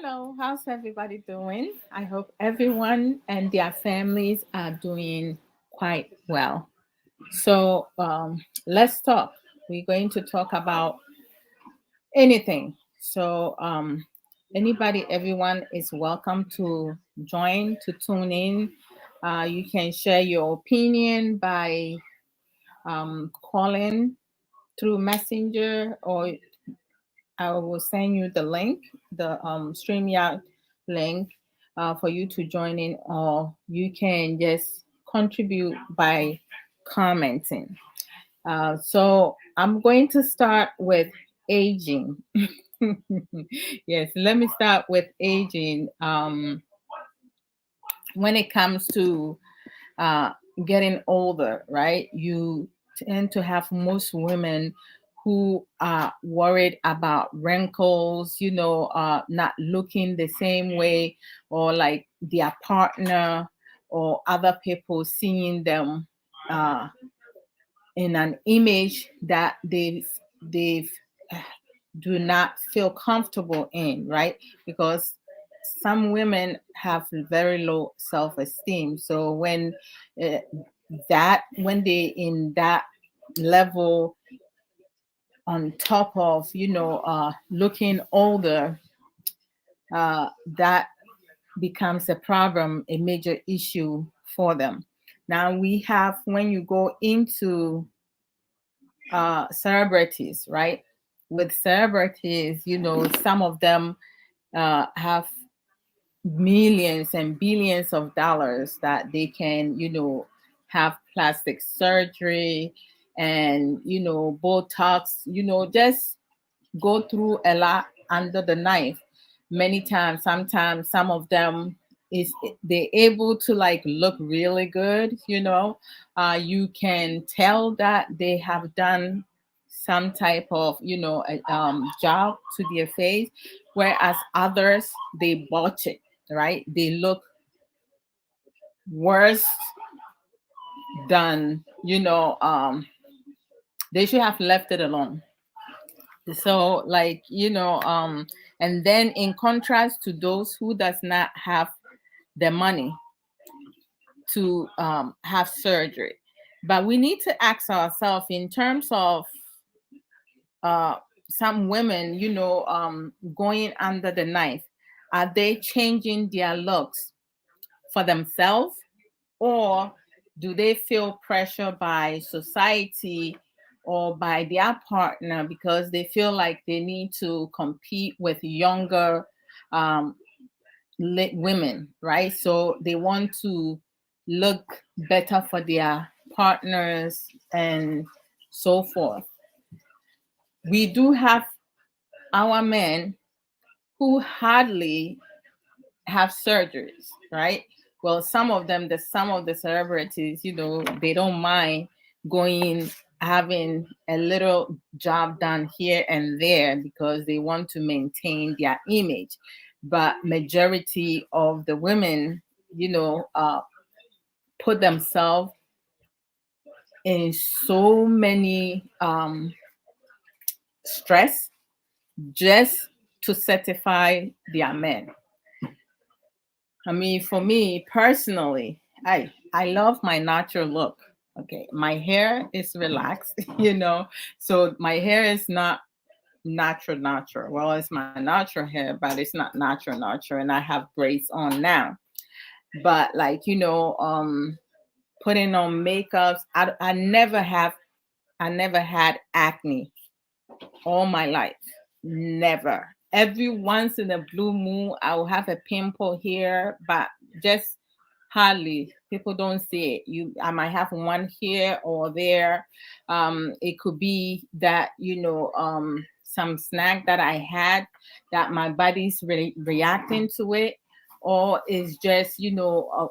Hello, how's everybody doing? I hope everyone and their families are doing quite well. Let's talk. We're going to talk about anything. Anybody, everyone is welcome to join, to tune in. You can share your opinion by calling through Messenger, or I will send you the link, the StreamYard link, for you to join in, or you can just contribute by commenting. So I'm going to start with aging. Yes, let me start with aging. When it comes to uh, getting older, right? You tend to have most women who are worried about wrinkles, not looking the same way, or like their partner or other people seeing them uh, in an image that they've do not feel comfortable in, right? Because some women have very low self-esteem. So uh, when they in that level, on top of looking older, that becomes a problem, a major issue for them. Now we have, when you go into celebrities, right? With celebrities, some of them have millions and billions of dollars that they can, have plastic surgery and, Botox, just go through a lot under the knife. Many times, sometimes some of them is they're able to like look really good, you can tell that they have done some type of job to their face, whereas others, they botch it, right? They look worse than, they should have left it alone. So like, and then in contrast to those who does not have the money to have surgery. But we need to ask ourselves, in terms of uh, some women, going under the knife, are they changing their looks for themselves, or do they feel pressure by society or by their partner because they feel like they need to compete with younger um, women, right? So they want to look better for their partners and so forth. We do have our men who hardly have surgeries, right? Well, some of the celebrities, they don't mind going, having a little job done here and there because they want to maintain their image. But majority of the women, put themselves in so many stress just to satisfy their men. I mean, for me personally, I love my natural look. Okay, my hair is relaxed, so my hair is not natural. Well, it's my natural hair, but it's not natural, and I have braids on now. But like, putting on makeups, I never had acne all my life. Never. Every once in a blue moon, I will have a pimple here, but just hardly. People don't see it. I might have one here or there. It could be that, some snack that I had that my body's really reacting to it, or it's just,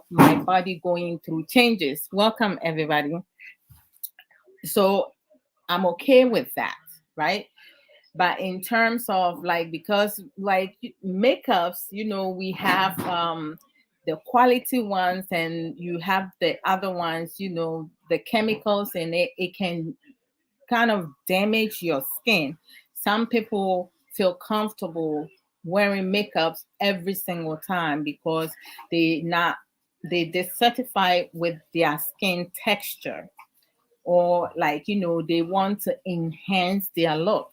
my body going through changes. Welcome, everybody. So I'm okay with that, right? But in terms of like, because like makeups, we have the quality ones, and you have the other ones, the chemicals in it, it can kind of damage your skin. Some people feel comfortable wearing makeups every single time because they dissatisfied with their skin texture, or like they want to enhance their look.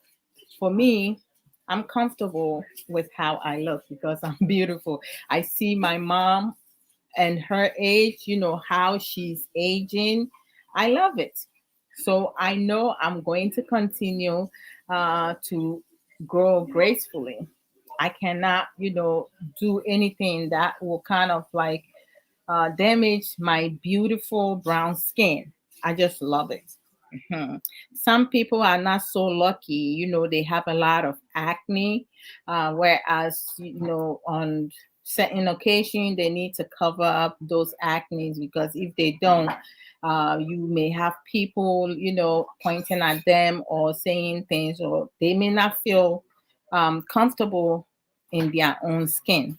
For me, I'm comfortable with how I look because I'm beautiful. I see my mom and her age, how she's aging. I love it. So I know I'm going to continue to grow gracefully. I cannot, do anything that will kind of like damage my beautiful brown skin. I just love it. Mhm. Some people are not so lucky, they have a lot of acne, whereas, on certain occasion they need to cover up those acne, because if they don't, you may have people, pointing at them or saying things, or they may not feel comfortable in their own skin.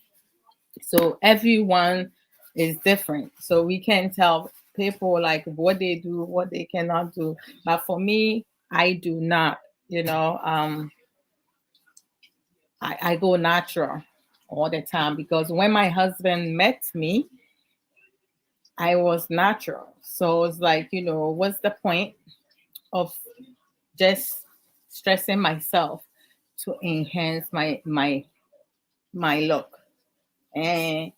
So everyone is different. So we can tell people like what they do, what they cannot do. But for me, I do not, you know, um, I go natural all the time, because when my husband met me, I was natural. So it's like, what's the point of just stressing myself to enhance my look? And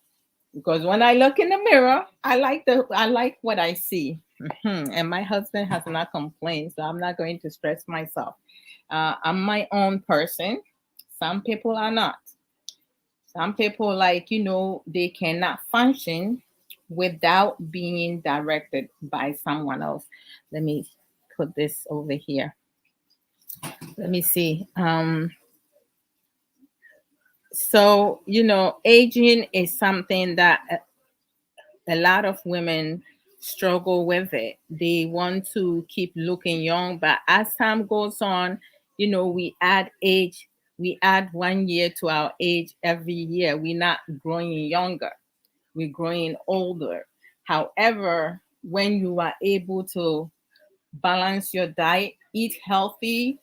because when I look in the mirror, I like what I see. Mhm. And my husband has not complained, so I'm not going to stress myself. I'm my own person. Some people are not. Some people, like, they cannot function without being directed by someone else. Let me put this over here. Let me see. So, aging is something that a lot of women struggle with it. They want to keep looking young, but as time goes on, we add 1 year to our age every year. We're not growing younger, we're growing older. However, when you are able to balance your diet, eat healthy,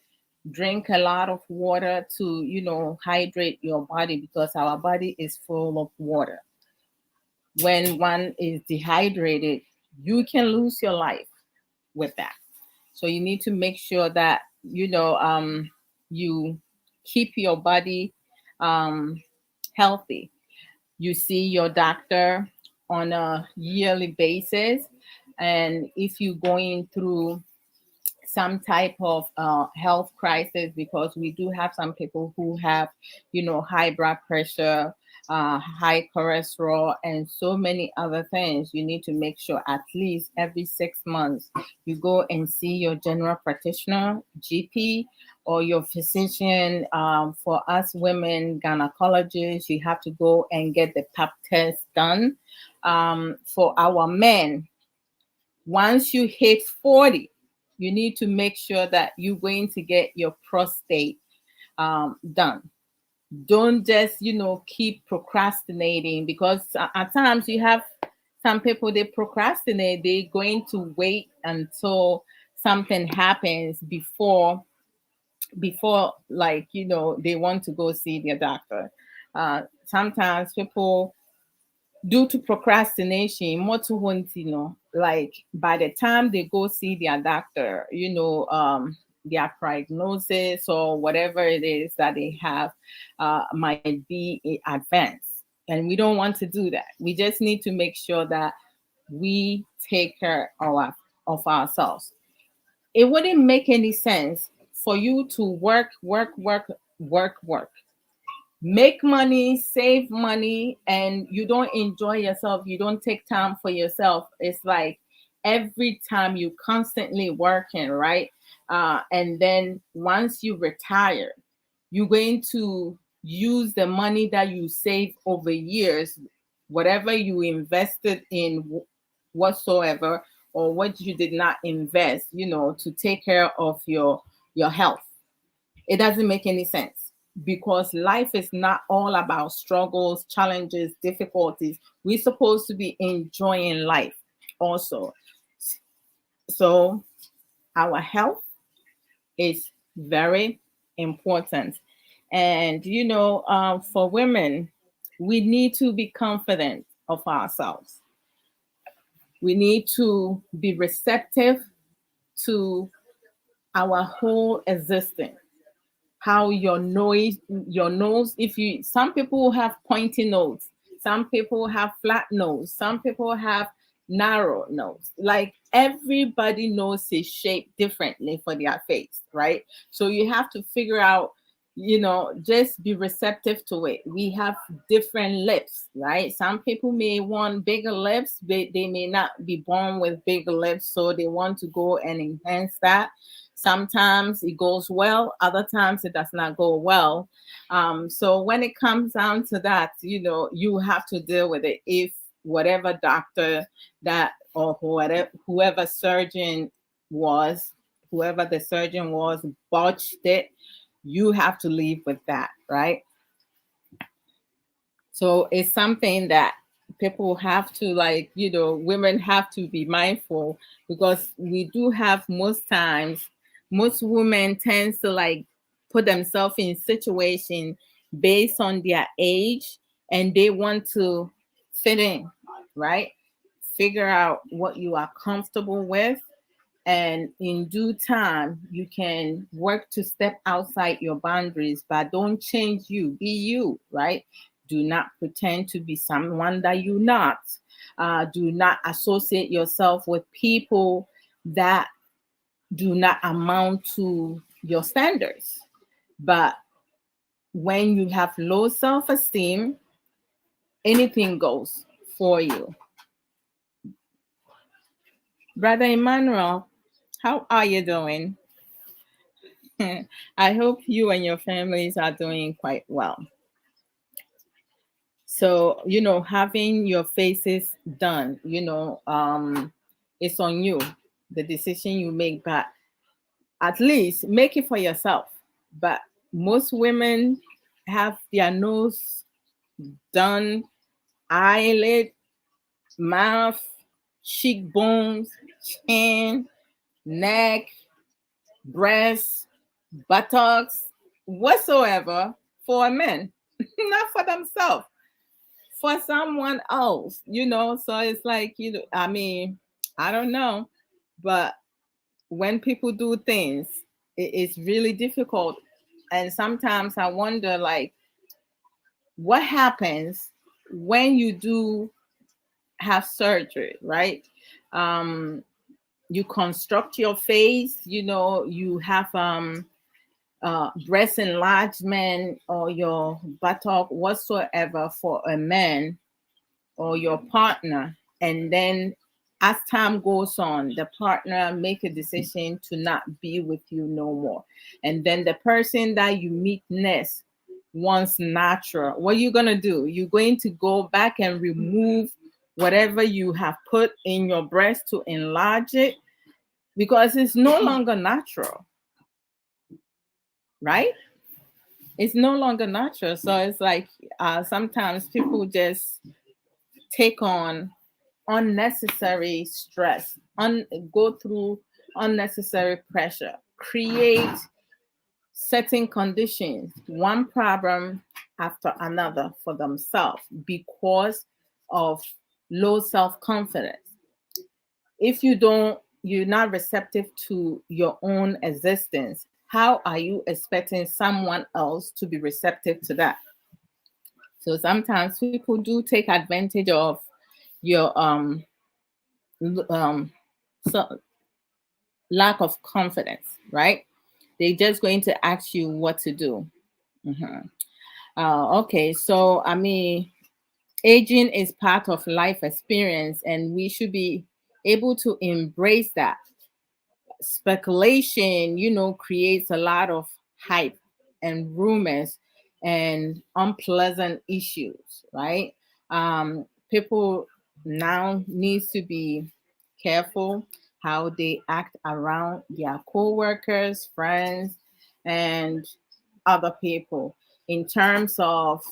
drink a lot of water to, hydrate your body, because our body is full of water. When one is dehydrated, you can lose your life with that. So you need to make sure that you keep your body um, healthy. You see your doctor on a yearly basis, and if you're going through some type of health crisis, because we do have some people who have, high blood pressure, high cholesterol, and so many other things. You need to make sure at least every 6 months you go and see your general practitioner, GP, or your physician. For us women, gynecologists, you have to go and get the pap test done. For our men, once you hit 40, you need to make sure that you're going to get your prostate done. Don't just, keep procrastinating, because at times you have some people, they procrastinate. They're going to wait until something happens before, like, they want to go see their doctor. Sometimes people, due to procrastination, more to want, like by the time they go see their doctor, their prognosis or whatever it is that they have might be advanced. And we don't want to do that. We just need to make sure that we take care of ourselves. It wouldn't make any sense for you to work, make money, save money, and you don't enjoy yourself. You don't take time for yourself. It's like every time you constantly working, right? And then once you retire, you're going to use the money that you save over years, whatever you invested in whatsoever, or what you did not invest, to take care of your health. It doesn't make any sense, because life is not all about struggles, challenges, difficulties. We're supposed to be enjoying life also. So our health is very important. And for women, we need to be confident of ourselves. We need to be receptive to our whole existence. How your nose, if you some people have pointy nose, some people have flat nose, some people have narrow nose. Like everybody knows his shape differently for their face, right? So you have to figure out, just be receptive to it. We have different lips, right? Some people may want bigger lips, they may not be born with bigger lips, so they want to go and enhance that. Sometimes it goes well, other times it does not go well. So when it comes down to that, you have to deal with it. If whatever doctor that or whoever surgeon was, whoever the surgeon was, botched it, you have to live with that, right? So it's something that people have to, like, women have to be mindful, because we do have, most times, most women tends to like put themselves in situation based on their age, and they want to fit in, right? Figure out what you are comfortable with, and in due time you can work to step outside your boundaries, but don't change you. Be you, right? Do not pretend to be someone that you're not. Do not associate yourself with people that do not amount to your standards. But when you have low self-esteem, anything goes for you. Brother Emmanuel, how are you doing? I hope you and your families are doing quite well. So, having your faces done, it's on you, the decision you make, but at least make it for yourself. But most women have their nose done, eyelid, mouth, cheekbones, chin, neck, breasts, buttocks, whatsoever, for men, not for themselves, for someone else. So it's like, I mean, I don't know, but when people do things, it's really difficult. And sometimes I wonder, like, what happens when you do have surgery, right? Um, you construct your face, you have breast enlargement or your buttock whatsoever for a man or your partner, and then as time goes on, the partner make a decision to not be with you no more, and then the person that you meet next wants natural. What are you going to do? You're going to go back and remove whatever you have put in your breast to enlarge it, because it's no longer natural, right? It's no longer natural. So it's like, sometimes people just take on unnecessary stress, go through unnecessary pressure, create certain conditions, one problem after another for themselves, because of low self-confidence. If you're not receptive to your own existence, how are you expecting someone else to be receptive to that? So sometimes people do take advantage of your um so lack of confidence, right? They're just going to ask you what to do. Mhm. Okay, so I mean, aging is part of life experience, and we should be able to embrace that. Speculation, creates a lot of hype and rumors and unpleasant issues, right? People now needs to be careful how they act around their co-workers, friends, and other people, in terms of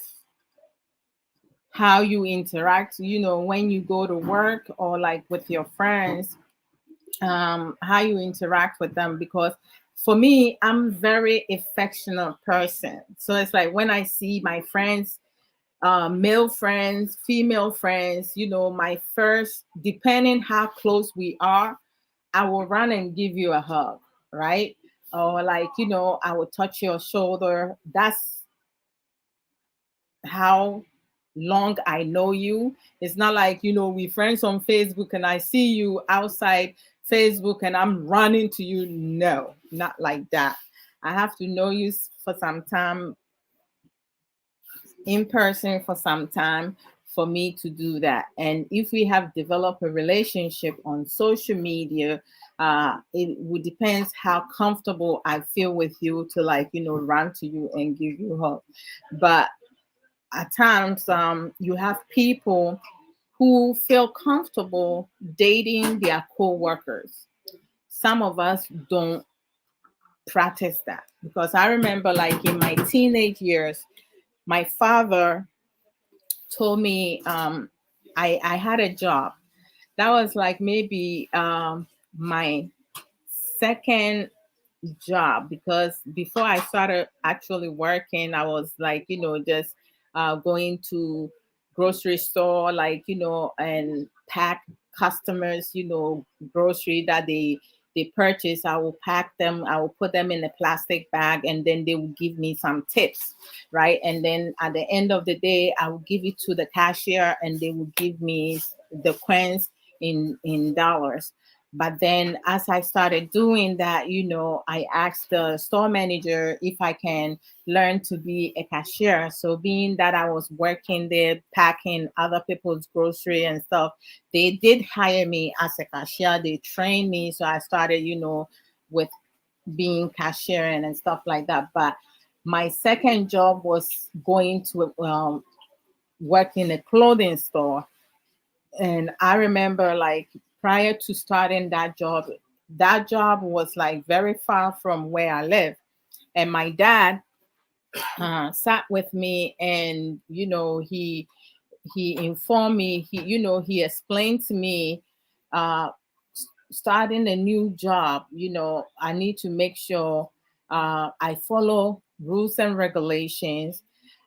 how you interact, when you go to work or like with your friends, how you interact with them, because for me, I'm very affectionate person. So it's like when I see my friends, male friends, female friends, my first, depending how close we are, I will run and give you a hug, right? Or like, I will touch your shoulder. That's how long I know you. It's not like, we friends on Facebook and I see you outside Facebook and I'm running to you. No, not like that. I have to know you for some time, in person for some time, for me to do that. And if we have developed a relationship on social media, it would depends how comfortable I feel with you to, like, run to you and give you a hug. But at times, you have people who feel comfortable dating their co-workers. Some of us don't practice that, because I remember, like, in my teenage years, my father told me, I had a job that was like maybe my second job, because before I started actually working, I was like, just going to grocery store, like, and pack customers, grocery that they purchase. I will pack them, I will put them in a plastic bag, and then they will give me some tips, right? And then at the end of the day, I will give it to the cashier, and they will give me the coins in dollars. But then as I started doing that, I asked the store manager if I can learn to be a cashier. So being that I was working there, packing other people's grocery and stuff, they did hire me as a cashier. They trained me. So I started, with being cashiering and stuff like that. But my second job was going to work in a clothing store. And I remember, like, prior to starting that job was like very far from where I live. And my dad sat with me, and he informed me, he explained to me, uh, starting a new job, I need to make sure I follow rules and regulations.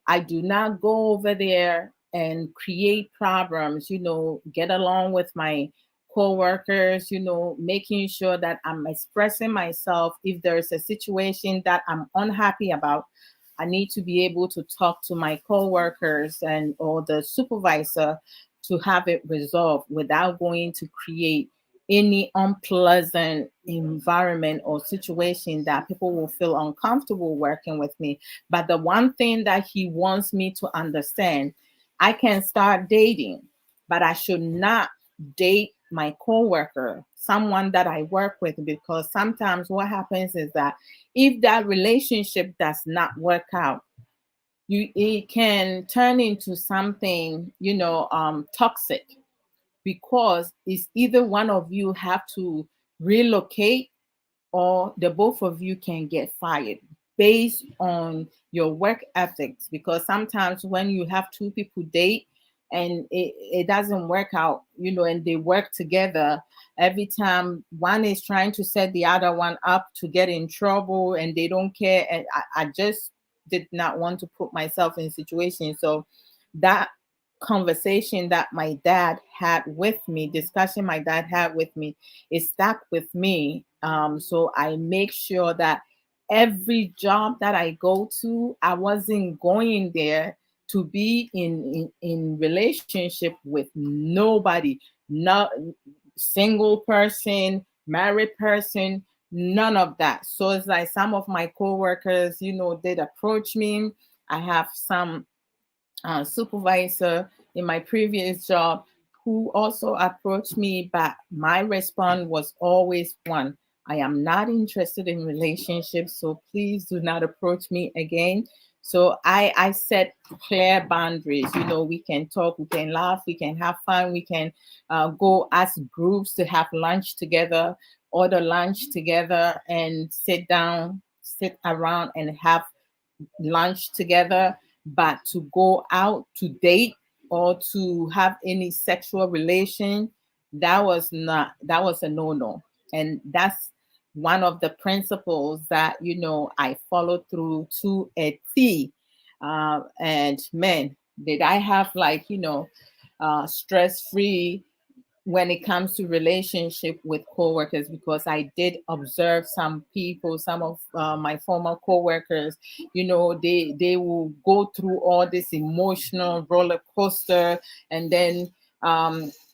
I do not go over there and create problems, get along with my co-workers, making sure that I'm expressing myself. If there's a situation that I'm unhappy about, I need to be able to talk to my co-workers and or the supervisor to have it resolved without going to create any unpleasant environment or situation that people will feel uncomfortable working with me. But the one thing that he wants me to understand, I can start dating, but I should not date my coworker, someone that I work with, because sometimes what happens is that if that relationship does not work out, it can turn into something, toxic, because it's either one of you have to relocate, or the both of you can get fired based on your work ethics. Because sometimes when you have two people date and it doesn't work out, and they work together, every time one is trying to set the other one up to get in trouble, and they don't care. And I just did not want to put myself in situations. So that conversation that my dad had with me, discussion my dad had with me, it stuck with me. So I make sure that every job that I go to, I wasn't going there to be in relationship with nobody, not single person, married person, none of that. So it's like some of my coworkers, did approach me. I have some supervisor in my previous job who also approached me, but my response was always one: I am not interested in relationships, so please do not approach me again. So I set clear boundaries. We can talk, we can laugh, we can have fun, we can go as groups to have lunch together, order lunch together, and sit around and have lunch together. But to go out to date or to have any sexual relation, that was a no-no. And that's one of the principles that I followed through to a T. And man, did I have like stress free when it comes to relationship with coworkers, because I did observe some people, some of my former coworkers, they will go through all this emotional roller coaster, and then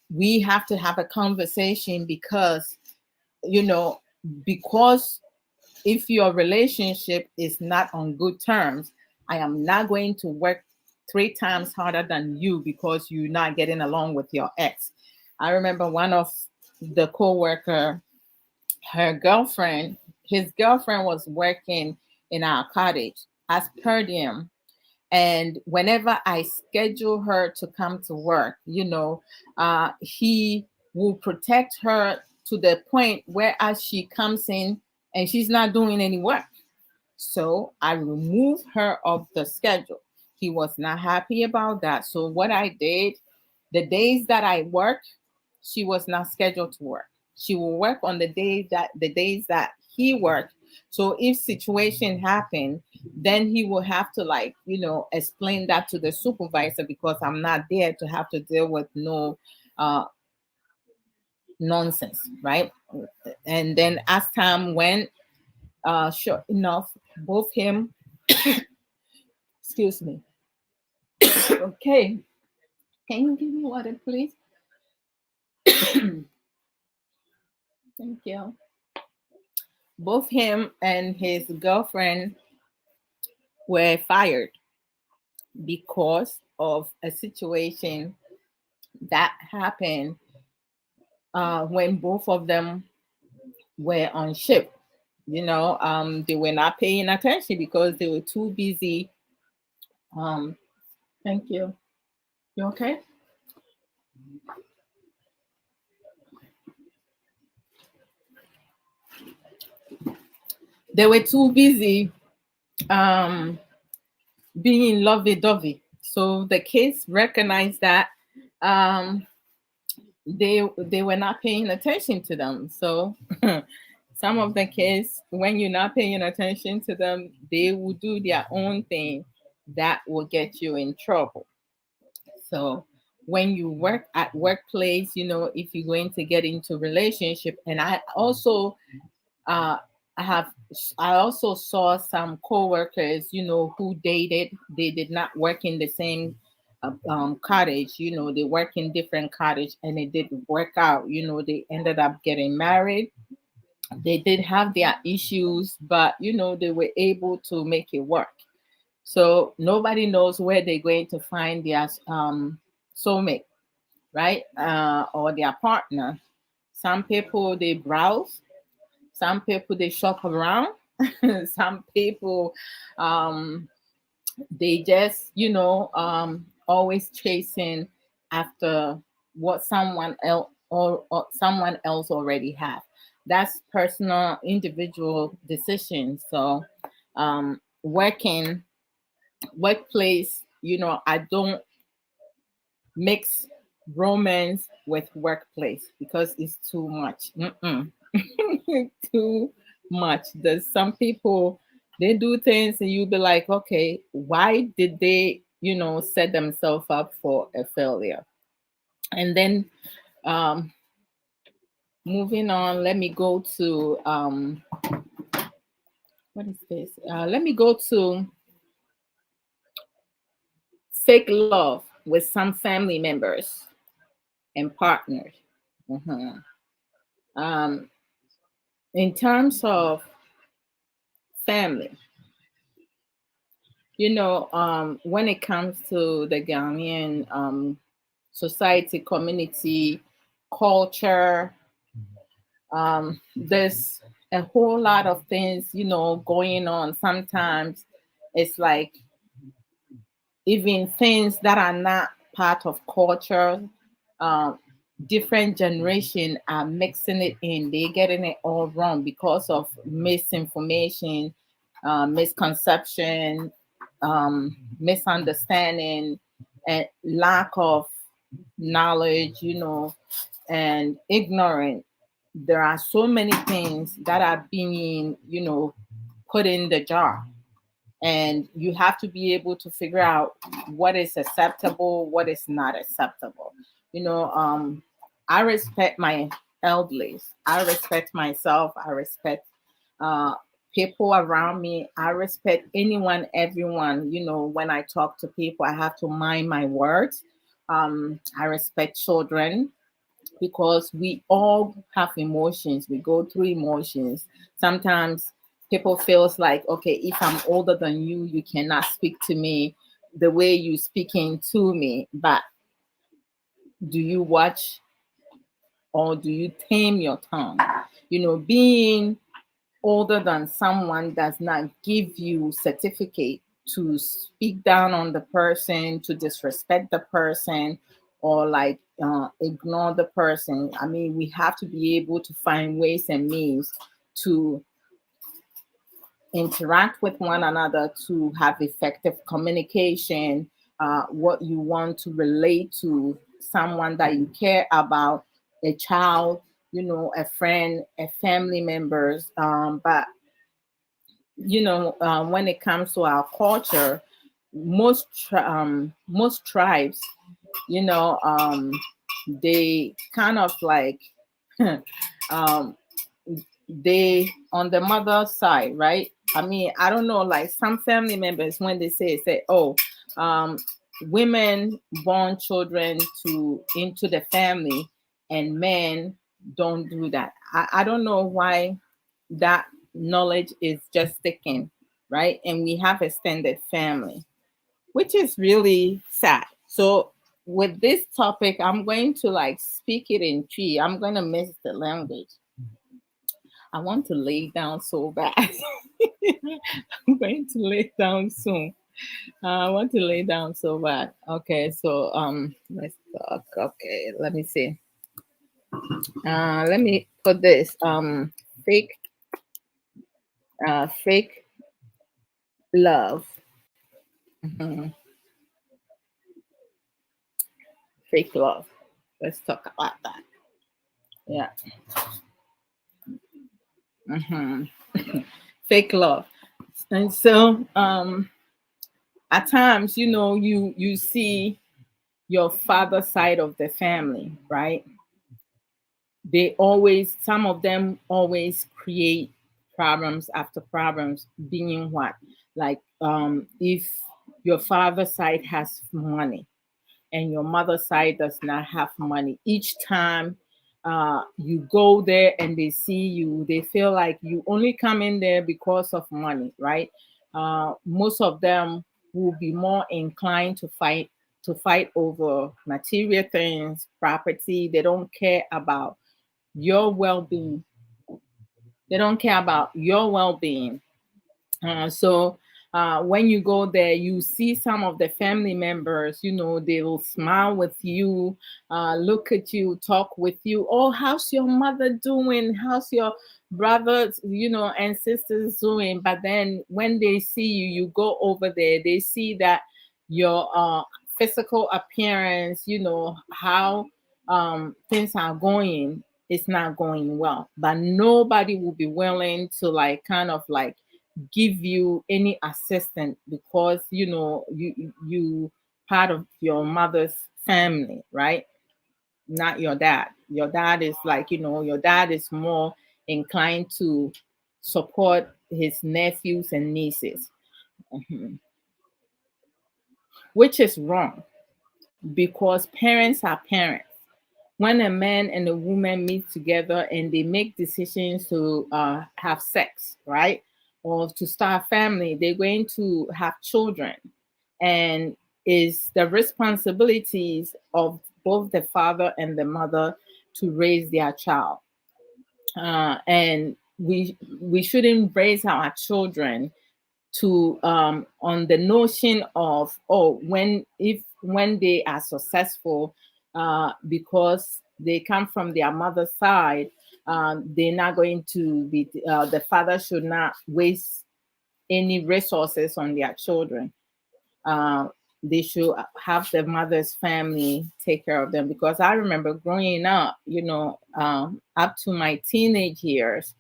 we have to have a conversation because you know because if your relationship is not on good terms, I am not going to work 3 times harder than you because you're not getting along with your ex. I remember one of the coworker, her girlfriend, his girlfriend was working in our cottage as per diem. And whenever I schedule her to come to work, he will protect her to the point where as she comes in and she's not doing any work. So I removed her off the schedule. He was not happy about that. So what I did, the days that I work, she was not scheduled to work. She will work on the days that he worked. So if situation happen, then he will have to explain that to the supervisor, because I'm not there to have to deal with no uh nonsense, right? And then as time went, sure enough, both him, excuse me. Okay, can you give me water, please? Thank you. Both him and his girlfriend were fired because of a situation that happened when both of them were on shift. They were not paying attention because they were too busy. Um, thank you. You okay? They were too busy um, being lovey-dovey. So the case recognized that um, they were not paying attention to them. So some of the kids, when you're not paying attention to them, they will do their own thing that will get you in trouble. So when you work at workplace, if you're going to get into relationship, and uh, I also saw some coworkers, who dated. They did not work in the same cottage. They work in different cottage, and it didn't work out. They ended up getting married. They did have their issues, but they were able to make it work. So nobody knows where they're going to find their soulmate, right? Or their partner. Some people they browse, some people they shop around, some people um, they just always chasing after what someone else or someone else already have. That's personal individual decision. So workplace, I don't mix romance with workplace because it's too much. Mm-mm. Too much. There's some people, they do things and you'll be like, okay, why did they, set themselves up for a failure? And then um moving on, let me go to what is this? Let me go to fake love with some family members and partners. Mhm. Um, in terms of family, when it comes to the Ghanaian society, community, culture, there's a whole lot of things, going on. Sometimes it's like even things that are not part of culture, um, different generation are mixing it in. They're getting it all wrong because of misinformation, misconception, misunderstanding, and lack of knowledge, and ignorance. there are so many things that are being, put in the jar, and you have to be able to figure out what is acceptable, what is not acceptable. I respect my elderlies, I respect myself, I respect uh people around me, I respect anyone, everyone. When I talk to people, I have to mind my words. I respect children, because we all have emotions, we go through emotions. Sometimes people feels like, okay, if I'm older than you, you cannot speak to me the way you speaking to me. But do you watch, or do you tame your tongue? Being older than someone does not give you certificate to speak down on the person, to disrespect the person, or like ignore the person. I mean, we have to be able to find ways and means to interact with one another, to have effective communication, what you want to relate to someone that you care about, a child, a friend, a family members. But when it comes to our culture, most tribes, you know, um, they kind of like um, they on the mother side, right? I mean, I don't know, like some family members, when they say, oh, um, women born children to into the family, and men don't do that. I don't know why that knowledge is just sticking, right? And we have extended family, which is really sad. So with this topic, I'm going to like speak it in tree. I'm going to miss the language. I want to lay down so bad. I'm going to lay down soon. I want to lay down so bad. Okay, so let's talk. Okay, let me see. Let me put this fake fake love. Mhm. Fake love. Let's talk about that. Yeah. hmm Fake love. And so at times, you see your father side of the family, right? Some of them always create problems after problems, being what? Like if your father side has money and your mother side does not have money, each time you go there and they see you, they feel like you only come in there because of money, right? Most of them will be more inclined to fight over material things, property. They don't care about your well-being. They don't care about your well-being. So when you go there, you see some of the family members, they will smile with you, look at you, talk with you. Oh, how's your mother doing? How's your brothers, and sisters doing? But then when they see you, you go over there, they see that your physical appearance, how things are going, it's not going well. But nobody will be willing to like kind of like give you any assistance, because you part of your mother's family, right? Not your dad. Your dad is like, your dad is more inclined to support his nephews and nieces. Mhm. Which is wrong, because parents are parents. When a man and a woman meet together and they make decisions to have sex, right, or to start a family, they're going to have children, and it's the responsibilities of both the father and the mother to raise their child. And we shouldn't raise our children to on the notion of, oh, when they are successful, because they come from their mother's side, they're not going to be, the father should not waste any resources on their children. uh, they should have the mother's family take care of them. Because I remember growing up, up to my teenage years,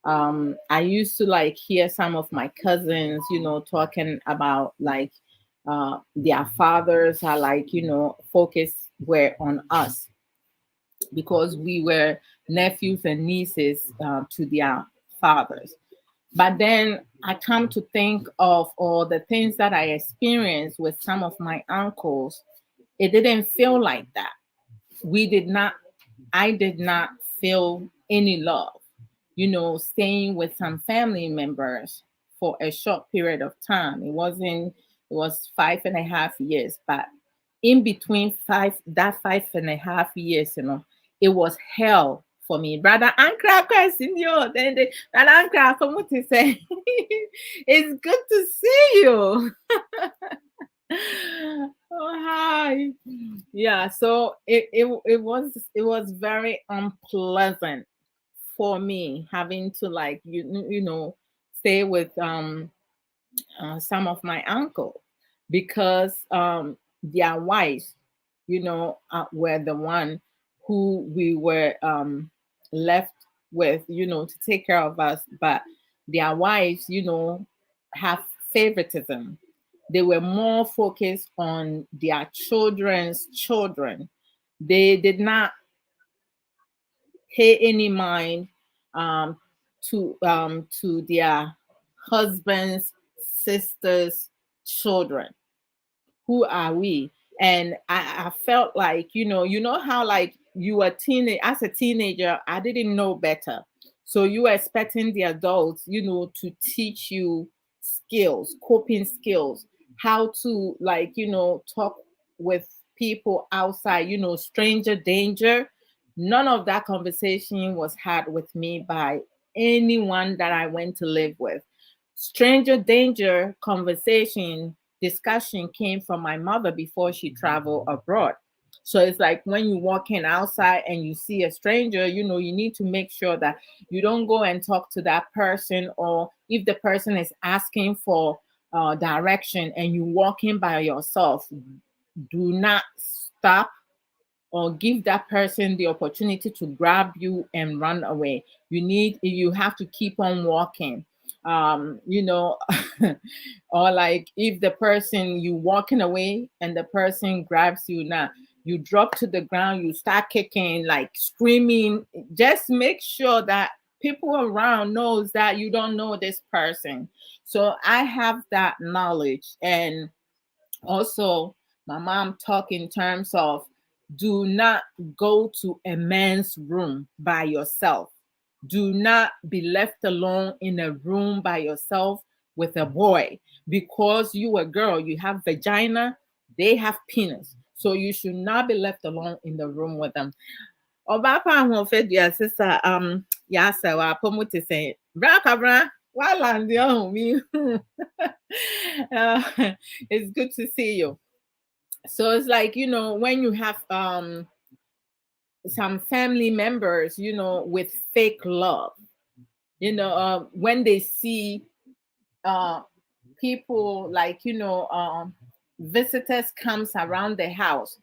I used to like hear some of my cousins, talking about like their fathers are like, focus were on us because we were nephews and nieces to their fathers. But then I come to think of all the things that I experienced with some of my uncles. It didn't feel like that. We did not, I did not feel any love, staying with some family members for a short period of time. It was 5.5 years, but in between that 5.5 years, it was hell for me. Brother Ankra question you. Then Brother Ankra, for what to say? It's good to see you. Oh, hi. Yeah, so it was very unpleasant for me having to like stay with some of my uncles because their wives, were the one who we were left with, to take care of us. But their wives, have favoritism. They were more focused on their children's children. They did not pay any mind um, to their husbands, sisters, children. Who are we? And I felt like, how like you were as a teenager, I didn't know better. So you were expecting the adults, to teach you skills, coping skills, how to like, talk with people outside, stranger danger. None of that conversation was had with me by anyone that I went to live with. Stranger danger conversation discussion came from my mother before she traveled abroad. So it's like when you walk in outside and you see a stranger, you need to make sure that you don't go and talk to that person, or if the person is asking for direction and you walk in by yourself, do not stop or give that person the opportunity to grab you and run away. You have to keep on walking. um you know or like if the person you walking away and the person grabs you, now you drop to the ground, you start kicking, like screaming. Just make sure that people around knows that you don't know this person. So I have that knowledge. And also, my mom talk in terms of do not go to a man's room by yourself. Do not be left alone in a room by yourself with a boy, because you a girl, you have vagina, they have penis. So you should not be left alone in the room with them. Ọba pa ahụ ofe dia sisa ya sewa pomu te say bra kabra wala ndi ohun mi. It's good to see you. So it's like, when you have some family members, with fake love, when they see uh people like, visitors comes around the house,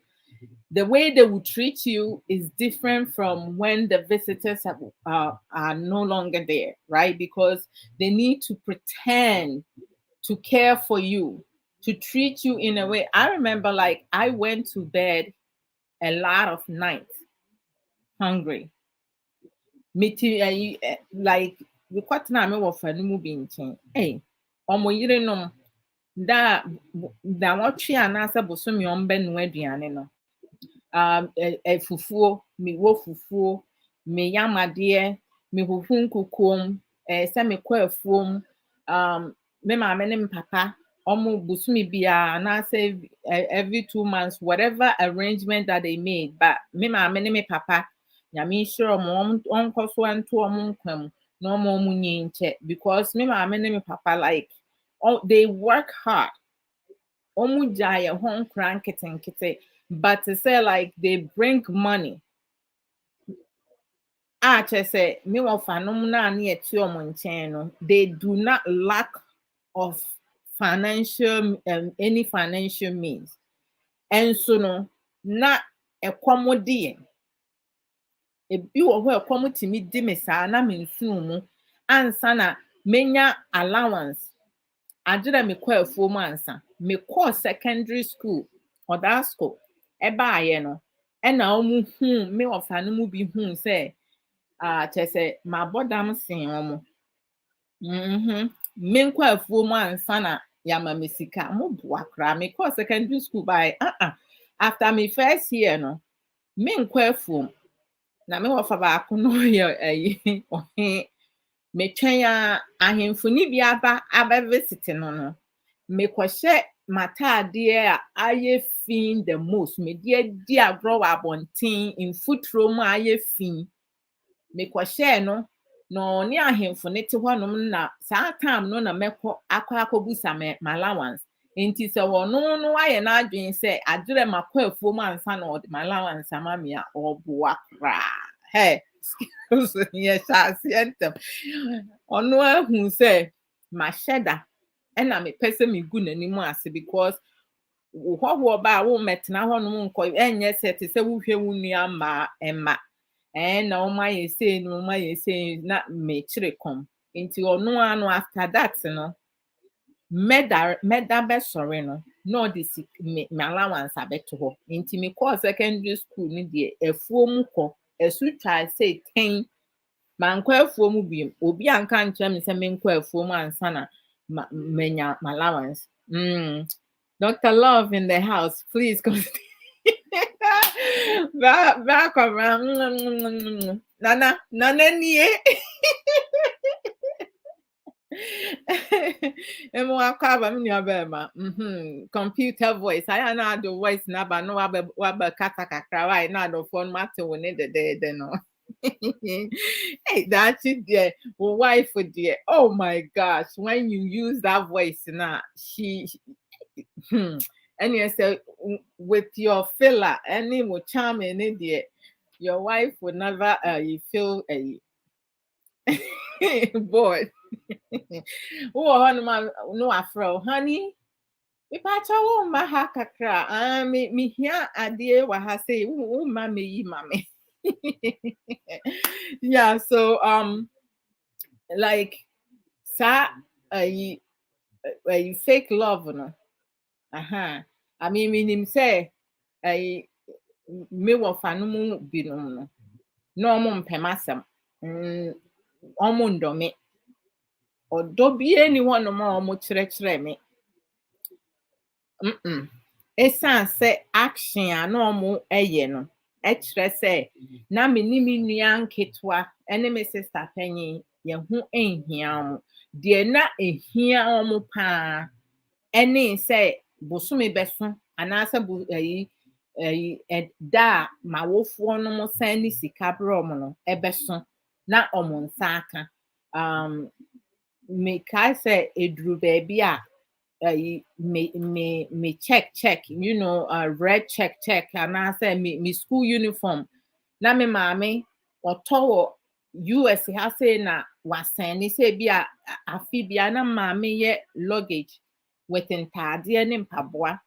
the way they will treat you is different from when the visitors are no longer there, right? Because they need to pretend to care for you, to treat you in a way. I remember, like, I went to bed a lot of nights hungry. Like, we quite now me wo fa no mu bi nchen. Hey, omo yire no da watwe anasa bosomi ombe no aduane no. Fufuo, me wo fufuo, me yamade, me huhu nkukom, sɛ mekɔ afuom, me maame ne me papa, ɔmo busumi bia anaasɛ every 2 months, whatever arrangement that they made, but me maame ne me papa, nyame nhyira ɔmo, ɔnkɔ so nto ɔmo nkwa mu na ɔmo nyi nkyɛ, because me maame ne me papa, like, they work hard. Ɔmo gyae ɛho nkora nketenkete, but to say like they bring money. Just say me wa fanom na ne etu omo nkyɛn no, they do not lack of financial any financial means. And so no na ekwomodie ebi wo ho ekwomotimi di me saa na me nsuo mu ansa na menya allowance agere me kwa afuo mu ansa me call secondary school or that school eba aye no e na omu hu me ofa no mu bi hu se chese ma bodam sen omo me nkwa afuo mu ansa na yama me sika mo boa kra me call secondary school by after me first year no me nkwa afuo na me wofa ba ko no ye ohe me twen ahemfo ni bi aba visit no me kwahye matade a aye fin the most me di agro wa bonten in futuro mu aye fin me kwahye no no ni ahemfo ne te honom na saa time no na mekọ akobusa me allowance enti se wono no aye na adwen se agere makọ afuo mu ansa na od allowance amame a oboa kra hey yes asientam ono ahu se masheda na me pese me gu nanimu ase because wo ba wo metena honom nko enye se te se wo hwe wo nua ma emma na oma yese na me chire kom nti ono anu after that no meda be sorry no no this me allowance abeto ho nti me call secondary school ni de afuo mu ko esu try say 10 mankwa afuo mu bi obi anka nkyerɛ me sɛ menkɔ afuo mu ansa na menya allowance Dr. Love in the house, please come. back around. Nana nie. Emo akaba me nua be ma. Computer voice. I na the voice na ba no wa kata kakra wa na the phone matter we need the no. Hey, that's it there. Wife dear. Oh my gosh, when you use that voice now, she and you say with your filler, any more charm in it, your wife would never you feel bored. Oh, no afro, honey. If I tell my hakakra, me here idea what I say, oh, mommy. Yeah, so like sa fake love no. I mean say me wo fa no mu binom no na omo mpemasem omo ndome odo bi eni wono ma omo kyerɛkyerɛ me esan sɛ action a na omo eye no kyerɛ sɛ na me ni me nua nketwa ene me sister panyin ye ho ehia omo de na ehia omo pa ene sɛ bosome beso anasa da ma wofuo no mo san ni sika bro mo no ebeso na omo nsa aka me kai say edru baby a me check you know red check anasa me school uniform na me maame otowo US ha say na wasan ni say bia afi bia na maame ye luggage with ntade ne mpaboa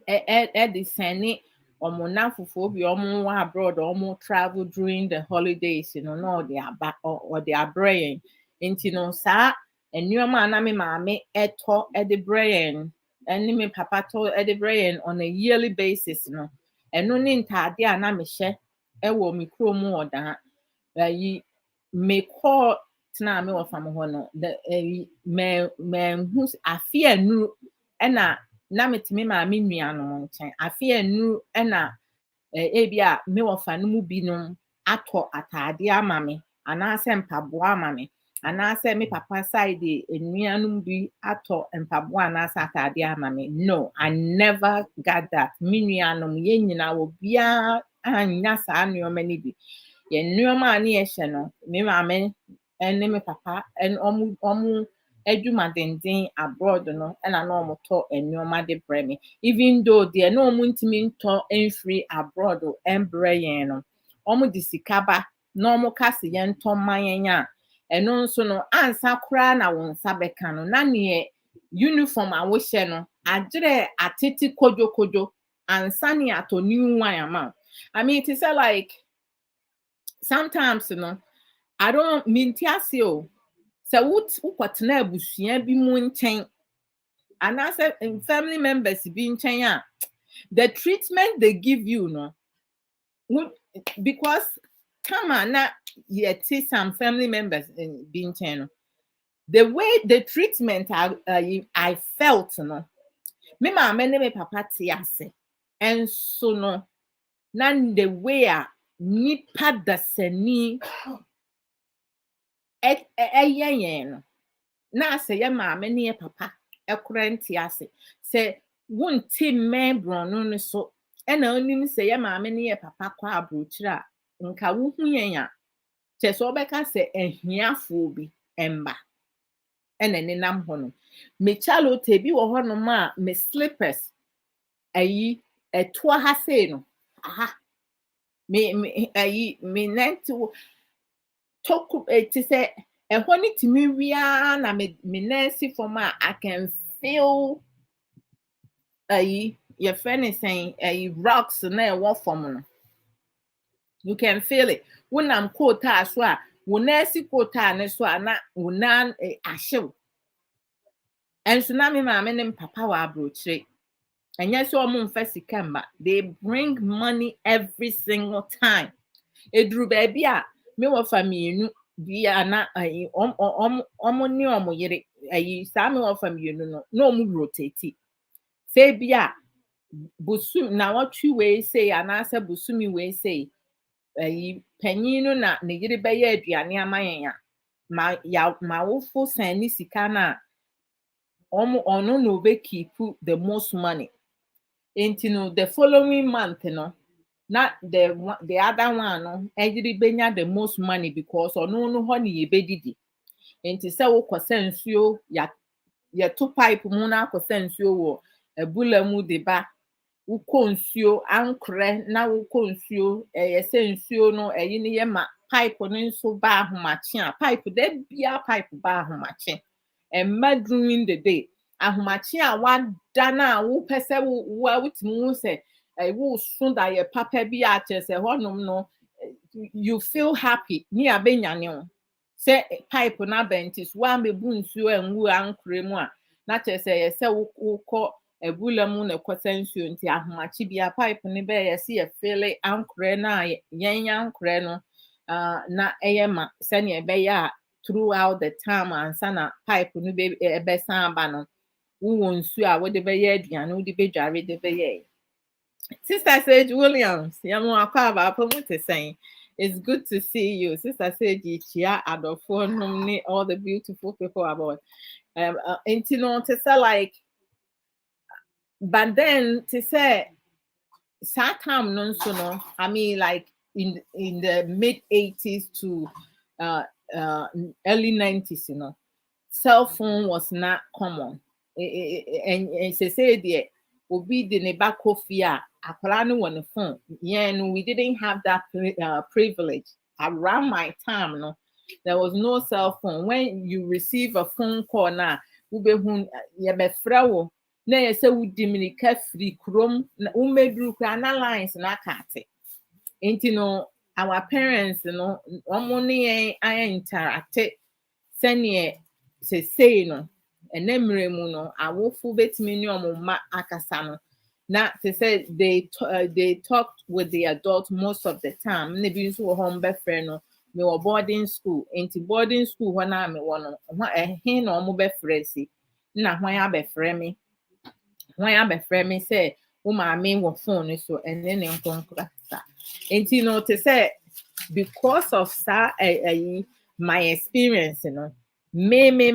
the send omo na fufu bi omo wa abroad omo travel during the holidays you know no they are brain nti no sa enuoma na me maame eto the brain and me papa to the brain on a yearly basis no eno ne ntade a na me hye wo me krom odan me call tena me wo fam ho no the me hu afia nu na metime maame nuanom nkyɛn afi anu na ebia me wofa no mu binom atɔ atade ama me anaasɛ mpaboa ama me anaasɛ me papa side enuanom bi atɔ mpaboa anaasɛ atade ama me no I never got that me nuanom ye nyina wo bia anya saa nneɛma ni bi ye nneɛma ani ɛhyɛ no me maame ne me papa and ɔmo edwuma denden abroad no na omo to enyoma de brɛ me even though they no omo ntimi nto enfree abroad embrɛ yɛn no omo de sika ba na omo kase yɛn nto man yɛn a ɛno nso no ansa kora na wɔn nsa bɛka no na ne uniform a wohyɛ no agyere atete kojo ansane ato new one amount. I mean, it is like sometimes I don't mean tiase o. So wokɔtena abusua bi mu nkyɛn anaasɛ family members bi nkyɛn a the treatment they give you because come on na yɛte some family members bi nkyɛn no, the way the treatment I felt me maame ne me papa te ase ɛnso no na the way a nipa dasani ɛyɛ yɛn no na sɛ yɛ maame ne yɛ papa ɛkora nte ase sɛ wonte mmɛn no no so ɛna onim sɛ yɛ maame ne yɛ papa kɔ aburokyire a nka wohu yɛn a kyɛ sɛ ɔbɛka sɛ ahiafoɔ bi ɛmba ɛna nenam hɔ no me chalote bi wɔ hɔ nom a me slippers ɛtoa ha sei no aha me nanti talk te sɛ ɛhɔ ne timi wia na me nansi from a I can feel your friend is saying rocks na ɛwɔ fam no you can feel it wonam coat a so a wo nansi coat a ne so a na wo nan ahyew ɛnso na me maame ne papa wɔ aburokyire ɛnyɛ sɛ ɔmo mfa sika mba they bring money every single time eduru baabi a me wɔ fa mmienu bi a na ɔmo ne ɔmo yere saa me wɔ fa mmienu no na ɔmo rotate sɛ bi a busum na wɔtwe wei sei anaasɛ busumi wei sei panyin no na ne yere bɛyɛ aduane ama yɛn a ma wofo san ne sika na ɔno na obɛkeep the most money nti no the following month no na the other one no ɛyere benya the most money because ɔno no hɔ ne yɛbɛdidi nti sɛ wokɔsɛ nsuo yɛto pipe mu na akɔsɛ nsuo wɔ abula mu de ba wokɔ nsuo ankorɛ na wokɔ nsuo ɛyɛ sɛ nsuo no ɛyi ne yɛ ma pipe no nso ba ahomakye a pipe da bia pipe ba ahomakye ɛmma during the day ahomakye a wada na wopɛ sɛ wotumi hu sɛ wo so da yɛ papa bi a kyerɛ sɛ hɔnom no you feel happy ni abɛnyane ho sɛ pipe na bentis wa mebu nsuo anwu ankorɛ mu a na kyerɛ sɛ yɛ sɛ wokɔ ebula mu na kɔsɛ nsuo nti ahomakye bia pipe ne bɛyɛ sɛ yɛ feel ankorɛ na yɛn ankorɛ no na ɛyɛ ma sɛnea ɛbɛyɛ a throughout the time ansa na pipe no ɛbɛsan aba no wowɔ nsuo a wode bɛyɛ aduane wode bɛdware de bɛyɛ Sister Sage Williams, it's good to see you. Sister Sage, chia adofo nomni all the beautiful people about. And to say like, but then to say, Satam non so no. I mean, like in the mid 80s to early 90s, cell phone was not common. And say there. Obi de ne ba kofi a akwara no wɔ ne phone we didn't have that privilege around my time there was no cell phone. When you receive a phone call na wobɛhu yɛbɛfrɛ wo na yɛ sɛ wodi mirika firi kurom na womɛduru kora na lines na akate nti our parents ɔmo ne yɛn interacte sɛneɛ sesei enemre mu no awofo betimi ne omuma akasa no na they said they talked with the adult most of the time na bi nso home be friend no me wo boarding school into boarding school ho na me wo no he na omo be fresi na hwan abefre me say wo ma me wo phone so ene ne nkonkra sa enti te say because of my experience me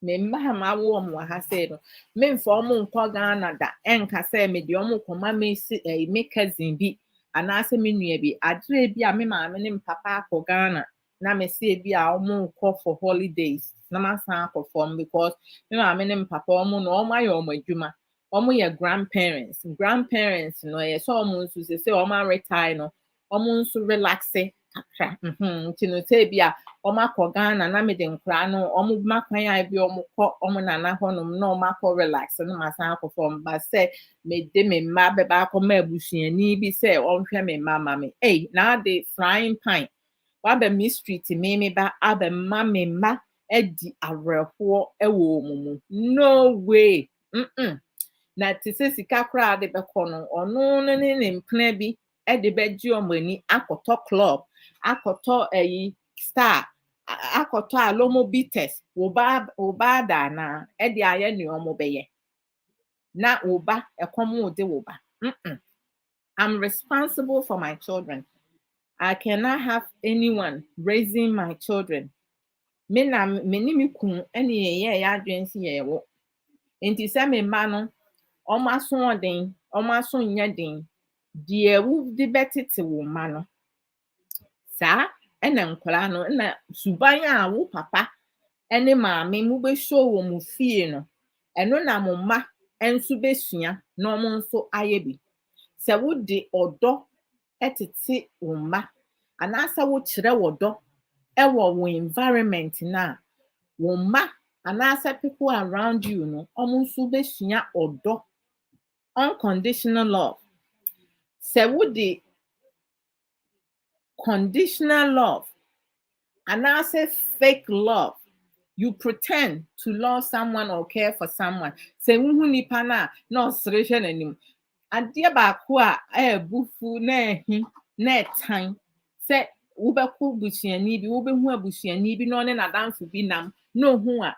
ma wo mo ha say no me mfo mo nkọ Ghana da enka say me de omo koma me me cousin bi anase me nua bi adre bi a me ma me ne papa akọ Ghana na me say bi a omo nkọ for holidays na ma san akọ form because me ma me ne papa omo no omo aye omo adwuma omo ye grandparents no ye so omo nso say omo retire no omo nso relaxe kakra nti no say bia omakọ Ghana na me de nkra no omo makwan ai bi omukọ omo nana honom na omakọ relax no masan akọ ba say me de me mma beba akọ ma abusuani bi say onhwe me mma ma me na de frying pan waba me street me ba aba mma me mma edi awerɛhoɔ ɛwɔ mu no way na te sɛ sika koraa de bɛkɔ no ɔno no ne mpena bi de bɛgye ɔmo ani akɔtɔ club akɔtɔ star akɔtɔ alomo bitters woba da na de ayɛ nea ɔmo bɛyɛ na woba ɛkɔm ode woba I'm responsible for my children. I cannot have anyone raising my children. Me na me ni me kun ɛne yɛyɛ adwene si yɛwɔ nti sɛ me mma no ɔmo aso ɔden ɔmo aso nyɛ den deɛ wode bɛtete wo mma no saa ɛna nkwaraa no na suban a wo papa ɛne maame mo bɛhyɛ wɔ mo fie no ɛno na mo mma nso bɛsua na ɔmo nso ayɛ bi sɛ wode ɔdɔ ɛtete wo mma anaasɛ wokyerɛ wɔ dɔ ɛwɔ wo environment na wo mma anaasɛ people around you no ɔmo nso bɛsua ɔdɔ unconditional love sɛ wode conditional love anaasɛ fake love you pretend to love someone or care for someone sɛ wohu nipa na ɔsere hwɛ n'anim adeɛ baako a ɛɛbufu na ɛhi na ɛtan sɛ wobɛkɔ busuani bi wobɛhu abusuani bi na ɔne n'adamfo bi nam na ohu a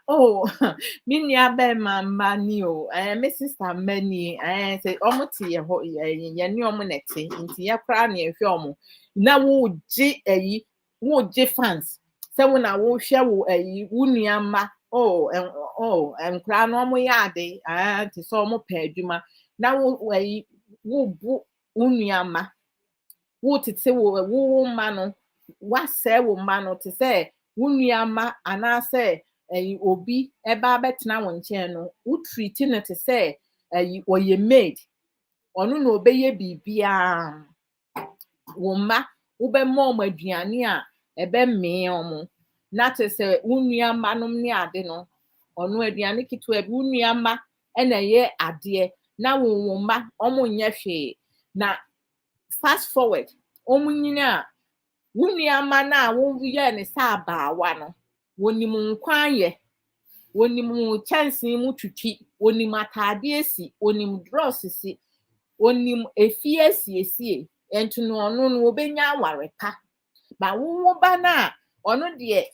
me nua bɛrima mma ni o me sister mma ni sɛ ɔmo te yɛ hɔ yɛne ɔmo na ɛte nti yɛkora na yɛhwɛ ɔmo na wogye fans sɛ wo na wohwɛ wo nua mma nkora no ɔmo yɛ ade te sɛ ɔmo pɛ adwuma na wobu wo nua mma wotete wo mma no wasɛe wo mma no te sɛ wo nua mma anaasɛ obi ɛba abɛtena wo nkyɛn no wo treat no te sɛ ɔyɛ maid ɔno na ɔbɛyɛ biribiara wo mma wobɛma ɔmo aduane a ɛbɛmee ɔmo na te sɛ wo nua mma nom ne ade no ɔno aduane ketewa bi wo nua mma ɛna ɛyɛ adeɛ na wo mma ɔmo nyɛ hwee na fast forward ɔmo nyina a wo nua mma na woyɛ ne sɛ abaawa no wonim nkwa ayɛ wonim kyɛnsee mu twitwi wonim ataadeɛ si wonim dross si wonim efie asiesie ɛnti no ɔno no wobɛnya aware pa ba wo ba na ɔno deɛ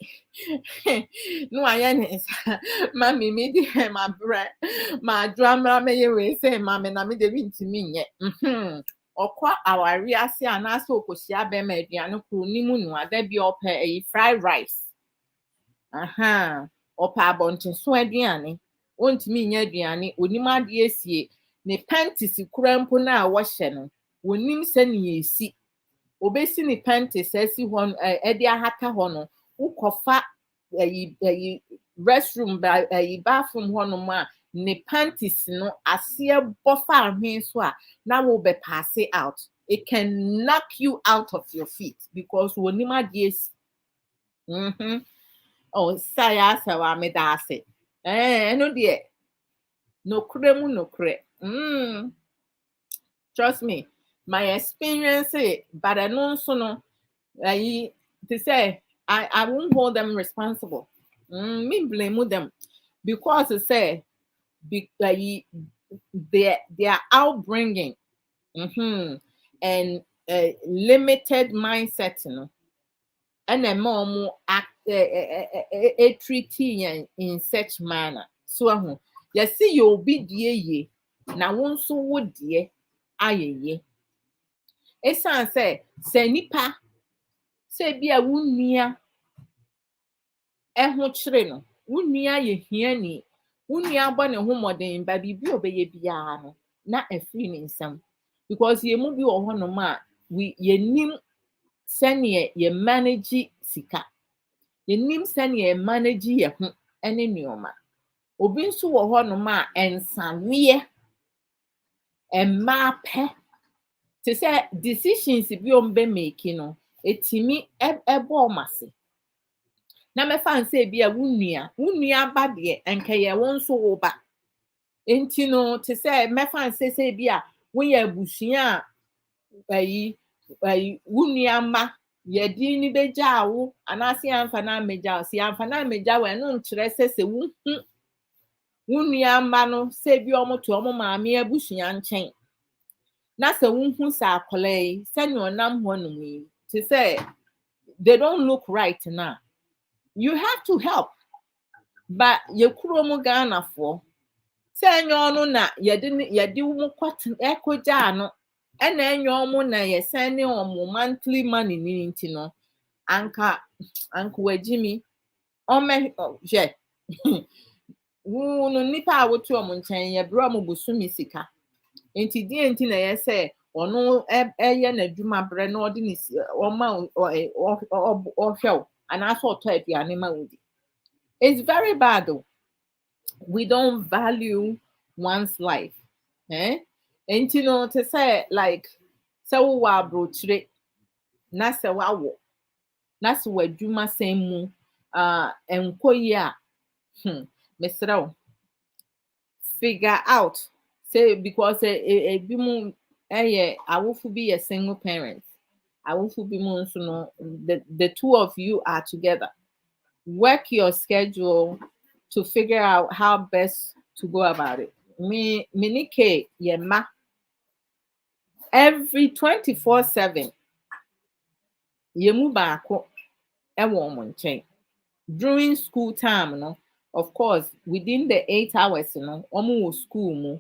no ayɛ ne nsa mami me deɛ mabrɛ madwo amra mɛyɛ wei sɛ mami na me de bi ntimi nyɛ ɔkɔ aware ase anaasɛ okohyia bɛrima aduane koro ne mu no ada bi ɔpɛ fried rice ɔpɛ abɔntenso aduane ontumi nyɛ aduane onim adeɛ sie ne panties kura mpo na wɔhyɛ no wonim sɛ ne esi obesi ne panties asi hɔ no ɛde ahata hɔ no wokɔfa restroom bathroom hɔ nom a ne panties no aseɛ bɔfa ahwen so a na wo be pass it out it can knock you out of your feet because wonim adeɛ si saya asawa me da ase ɛno deɛ nokure mu nokure trust me my experience but ɛno nso no to say I won't hold them responsible me blame them because say they are outbringing and limited mindset no and a more act treaty in such manner so you see you'll be dear na won't so would dear aye esan say nipa say be a wunia ho kyere no wunia ye hiani wunia bɔ ne ho mmɔden ba bibi obeye biara no na afiri ne nsam because ye mu bi wɔ hɔ no ma yenim sɛnea ye manage sika yenim sɛnea ye manage ye ho ɛne nneɔma obi nso wɔ hɔ no ma ensaneɛ emma pɛ te sɛ decisions bi be make no etimi ebo mase na mefa nse bia wunua ba de enka ye won so wo ba enti no te se mefa nse se bia wo ye abusua wunua ma ye di ni beja wo anase amfa na meja si amfa na meja we no nkyere se wu wunua ma no se bi omo to omo maame abusua nchen na se wunhu sa akolai se ne onam ho no mi te se they don't look right now. You have to help. But ye kuro mu Ghana for se enyo no na ye di mu kwat ekoja no e na enyo mu na ye send omo monthly money ni nti no anka wajimi ome je wu no nipa a wotu omo nchen ye bro omo busumi sika enti di enti na ye se ono eye na dwuma bre na odi ni oma ohwew ana so to aduane ma wudi. It's very bad though. We don't value one's life. And you know, to say like so wa brochire na se wa wo na se wa dwuma sem mu enkoyi a mesrew figure out say because bi mu awofo bi ye single parents awofo bi mu nso no the two of you are together. Work your schedule to figure out how best to go about it. Me nike ye ma every 24/7 ye mu baako e wo mo nchen. During school time no, of course within the 8 hours no omo wo school mu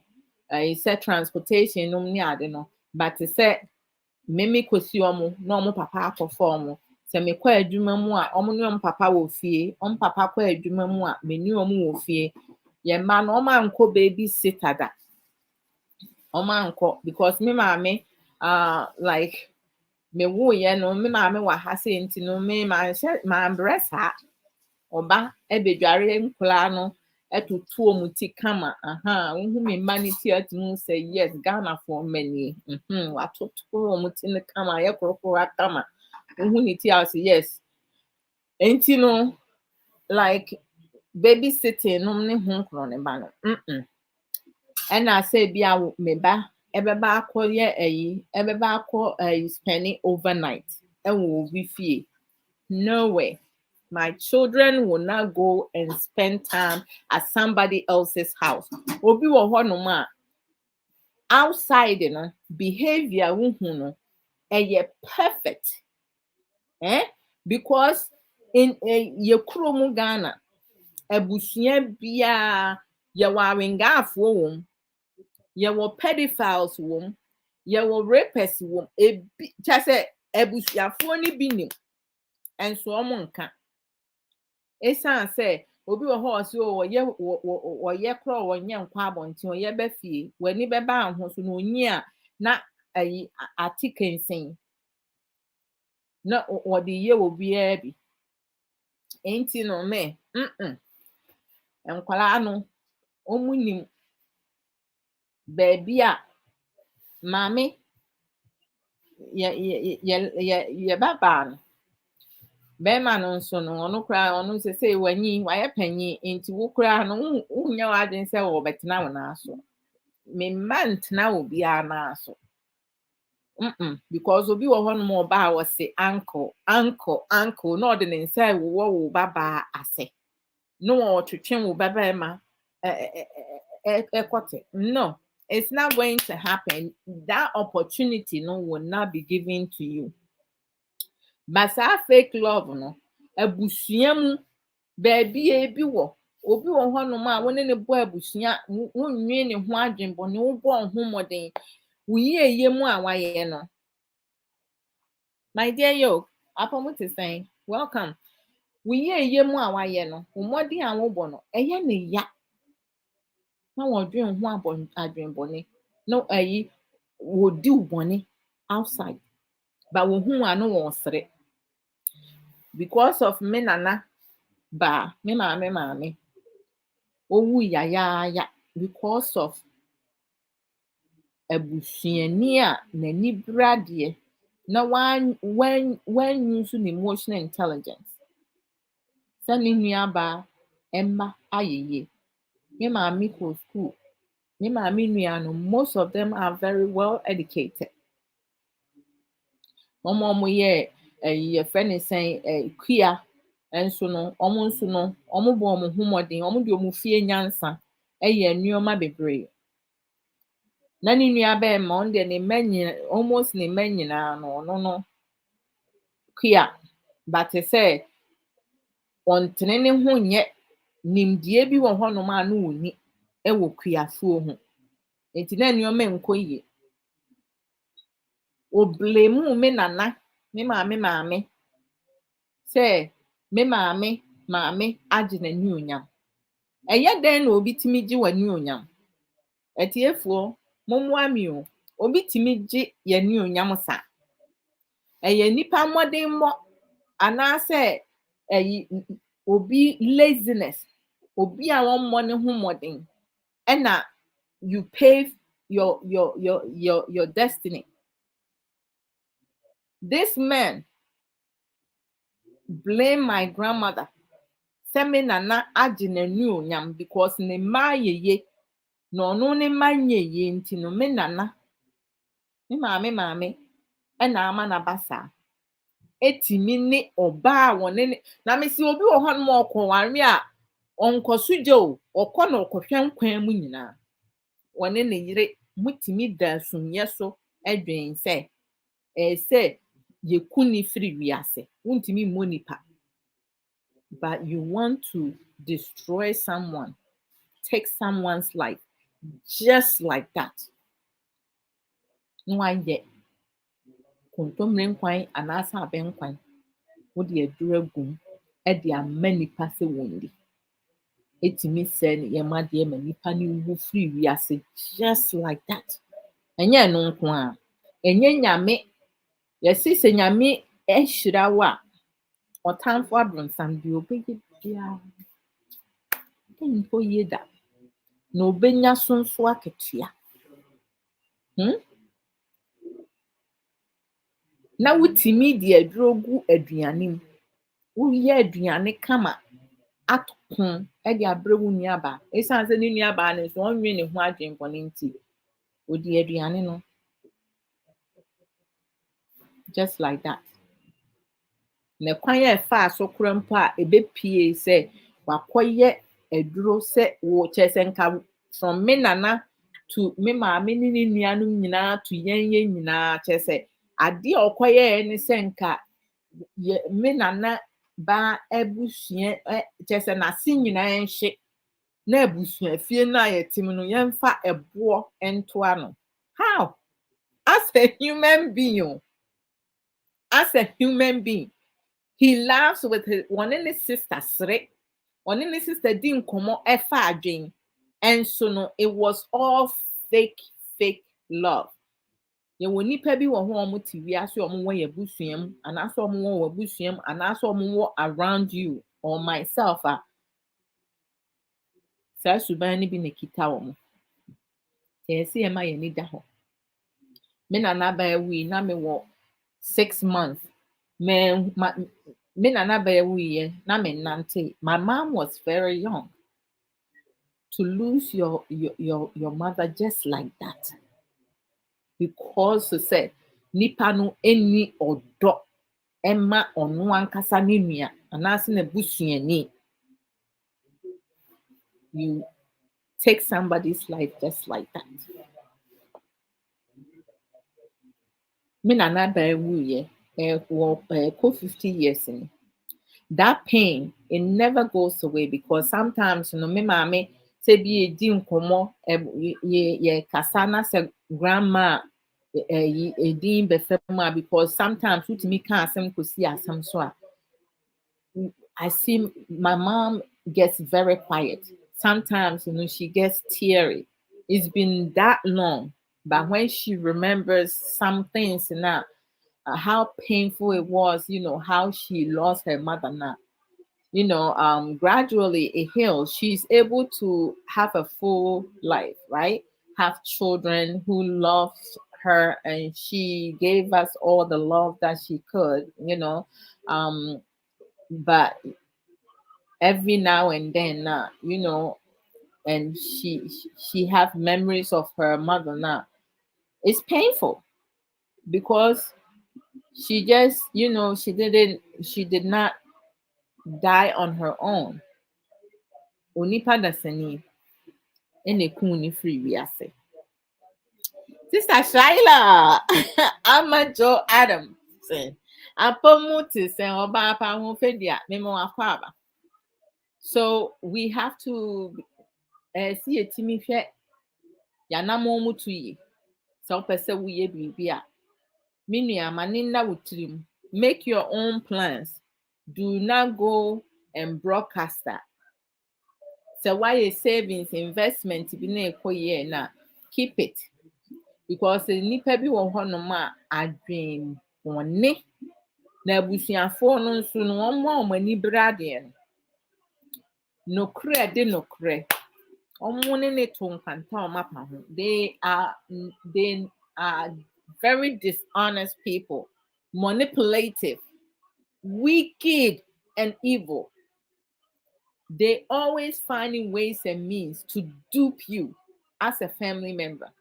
say transportation no ni ade no but say meme kosi omo na omo papa akofo omo se me kwa adwuma mu a omo ne omo papa wo fie omo papa kwa adwuma mu a meni omo wo fie ye ma no omo anko baby sitter da omo anko because me maame like me wo ye no me maame wa ha se nti no me ma bresa oba ebedware nkula no etutu omuti kama unhu me manity atimu say yes Ghana for many watoto omuti ne kama ye korokoro kama unhu ni ti say yes enti no like babysitting no ne ho kro ne ba no and I say bia me ba ebeba akoye ebeba akọ spending overnight e wo bi fie. No way. My children will not go and spend time at somebody else's house. Obi wo ho no ma outside no behavior wuhu no perfect. Because in ye kuro Ghana abusua bia ye wa awengafo wom ye wo pedophiles wom ye wo rapists wom chase abusuafo ni binim enso omo nka esan say obi wo ho so wo ye kro wo nye nkwa abonten wo ye ba fie wani be ba ho so no onyi a na atikensen na wo de ye obi a bi enti no me enkwala no omunim baby a mami ye baba no bema no nso no ono kra ono se wanyi waye panyi enti wo kra no unya wadin se wo betena wo na so me mant na obi a na so because obi wo ho no mo ba wo se uncle no de ne nsa wo baba ase no wo twetwe wo baba ma ekote no, it's not going to happen. That opportunity no will not be given to you. But sa fake love no abusua mu baby ebi wo obi wo ho no ma woni ne bo abusua wonwie ne ho adwenbo ne wo bo ho moden wuye mu a waye no. My dear yo, Apomuti saying, welcome. Wuye mu a waye no, umodi a wo bo no eye ne ya. Na wo dwen ho adwenbone no wo di ubone outside but wo hu ano wo sere because of me nana ba me maame owu ya because of abusuani a nani brade Now when using emotional intelligence, sani nuaba Emma ayeye. Me maami ko school. Me maami nuano, most of them are very well educated. Omo ye your friend is saying queer enso no nso no omo bo omo homodin omo de omo fie nyansa eye nneoma bebree. Na ne nua be ma on de ne manyi almost ne manyi na no queer, but say ɔntene ne ho nyɛ nimdie bi wɔ hɔnom a no wonni wɔ kuafoɔ ho. Nti na nneɛma nkɔ yie. Oblemu me nana, me maame sɛ me maame agye n'animuonyam. Ɛyɛ dɛn na obi tumi gye w'animuonyam? Atiefoɔ, mommoa me o. Obi tumi gye y'animuonyam saa. Ɛyɛ nipa mmɔdemmɔ anaasɛ ɛyi obi laziness, obi a wɔmmɔ ne ho mmɔden, ɛna you pave your destiny. This man blame my grandmother. Sɛ me nana agye n'animuonyam because ne mma ayɛ na ɔno ne mma nyɛ yie nti no me nana, me maame ɛna ama n'aba saa. Etimi ne ɔbaa a wɔne ne na mesi obi wɔ hɔ nom a ɔkɔware a ɔnkɔ so gye o, ɔkɔ na ɔkɔhwɛ nkwan mu nyinaa. Wɔne ne yere mutimi da asumyɛ so adwen sɛ sɛ yeku ne firi wiase. Wuntimi mmɔ nipa. But you want to destroy someone, take someone's life just like that. No ayɛ kontomire nkwan anaasɛ abɛnkwan. Wode aduru agum de ama nipa sɛ wɔndi. Etimi sɛ ne yɛma deɛ ma nipa ne wu firi wiase just like that. Ɛnyɛ no nko a. Ɛnyɛ nyame. Yɛse sɛ nyame ahyira wo a, ɔtamfo abrɔnsam deɛ obɛyɛ biara ɛnkɔ yie da. Na obenya so nso akatua. Na wutimi de aduro gu aduane mu. Woyɛ aduane kama ato pon de abrɛ wo nuabaa. Esiane sɛ ne nuabaa no nso ɔnwe ne ho adwemmɔne nti, odi aduane no just like that. Na kwan a ɛfaa so kora mpo a ɛbɛpie sɛ wakɔyɛ aduro sɛ wo kyerɛ sɛ nka from me nana to me maame ne ne nuanom nyinaa to yɛn nyinaa kyerɛ sɛ adeɛ a ɔkɔyɛɛ ne sɛ nka me nana ba abusua kyerɛ sɛ n'ase nyinaa nhye na abusuafie no a yɛtem no yɛmfa ɛboɔ ntoa no. How? As a human being, he laughs with his one and his sister sere. One and his sister di nkɔmmɔ ɛfa adwen. And so no, it was all fake love. Yɛwɔ nipa bi wɔ hɔ a wɔn te wiase a wɔn wɔ yɛ abusua mu, anaasɛ wɔn wɔ abusua mu, anaasɛ wɔn wɔ around you or myself a saa suban no bi na kita wɔn. Yɛsɛ yɛma yɛn ani da hɔ. Me nana baa wui na me wɔ 6 months. Me nana baa wui na me nante. My mom was very young. To lose your mother just like that. Because say nipa no eni ɔdɔ ɛma ɔno ankasa ne nua anaasɛ n'abusuani. You take somebody's life just like that. Me nana baa wui wɔ 50 years in. That pain, it never goes away because sometimes me maame sɛ bi edi nkɔmmɔ ye kasa na sɛ grandma edin bɛfɛ mu a because sometimes wotumi ka asɛm kosi asɛm so a I see my mom gets very quiet. Sometimes she gets teary. It's been that long, but when she remembers some things now, how painful it was, how she lost her mother now. Gradually it heals. She's able to have a full life, right? Have children who love her, and she gave us all the love that she could, but every now and then, and she have memories of her mother now. It's painful because she just, she did not die on her own. Onipa dasani ene kuni free wiase. Sister Shaila, I'm a Joe Adams. Apomuti se oba pa ho fedia memo akwaba. So we have to see a timi hwe yanamo mutu yi. So pese wuye bibia. Minua maninda wutrim. Make your own plans. Do not go and broadcast that. So why a savings investment bi na ekoye na keep it, because nipa bi wo honom a adwen wonne na abusuafo no nso no wɔn ani brade no nokre de nokre wɔn ne to nkanta mapa ho. They are very dishonest people, manipulative, wicked and evil. They always finding ways and means to dupe you as a family member.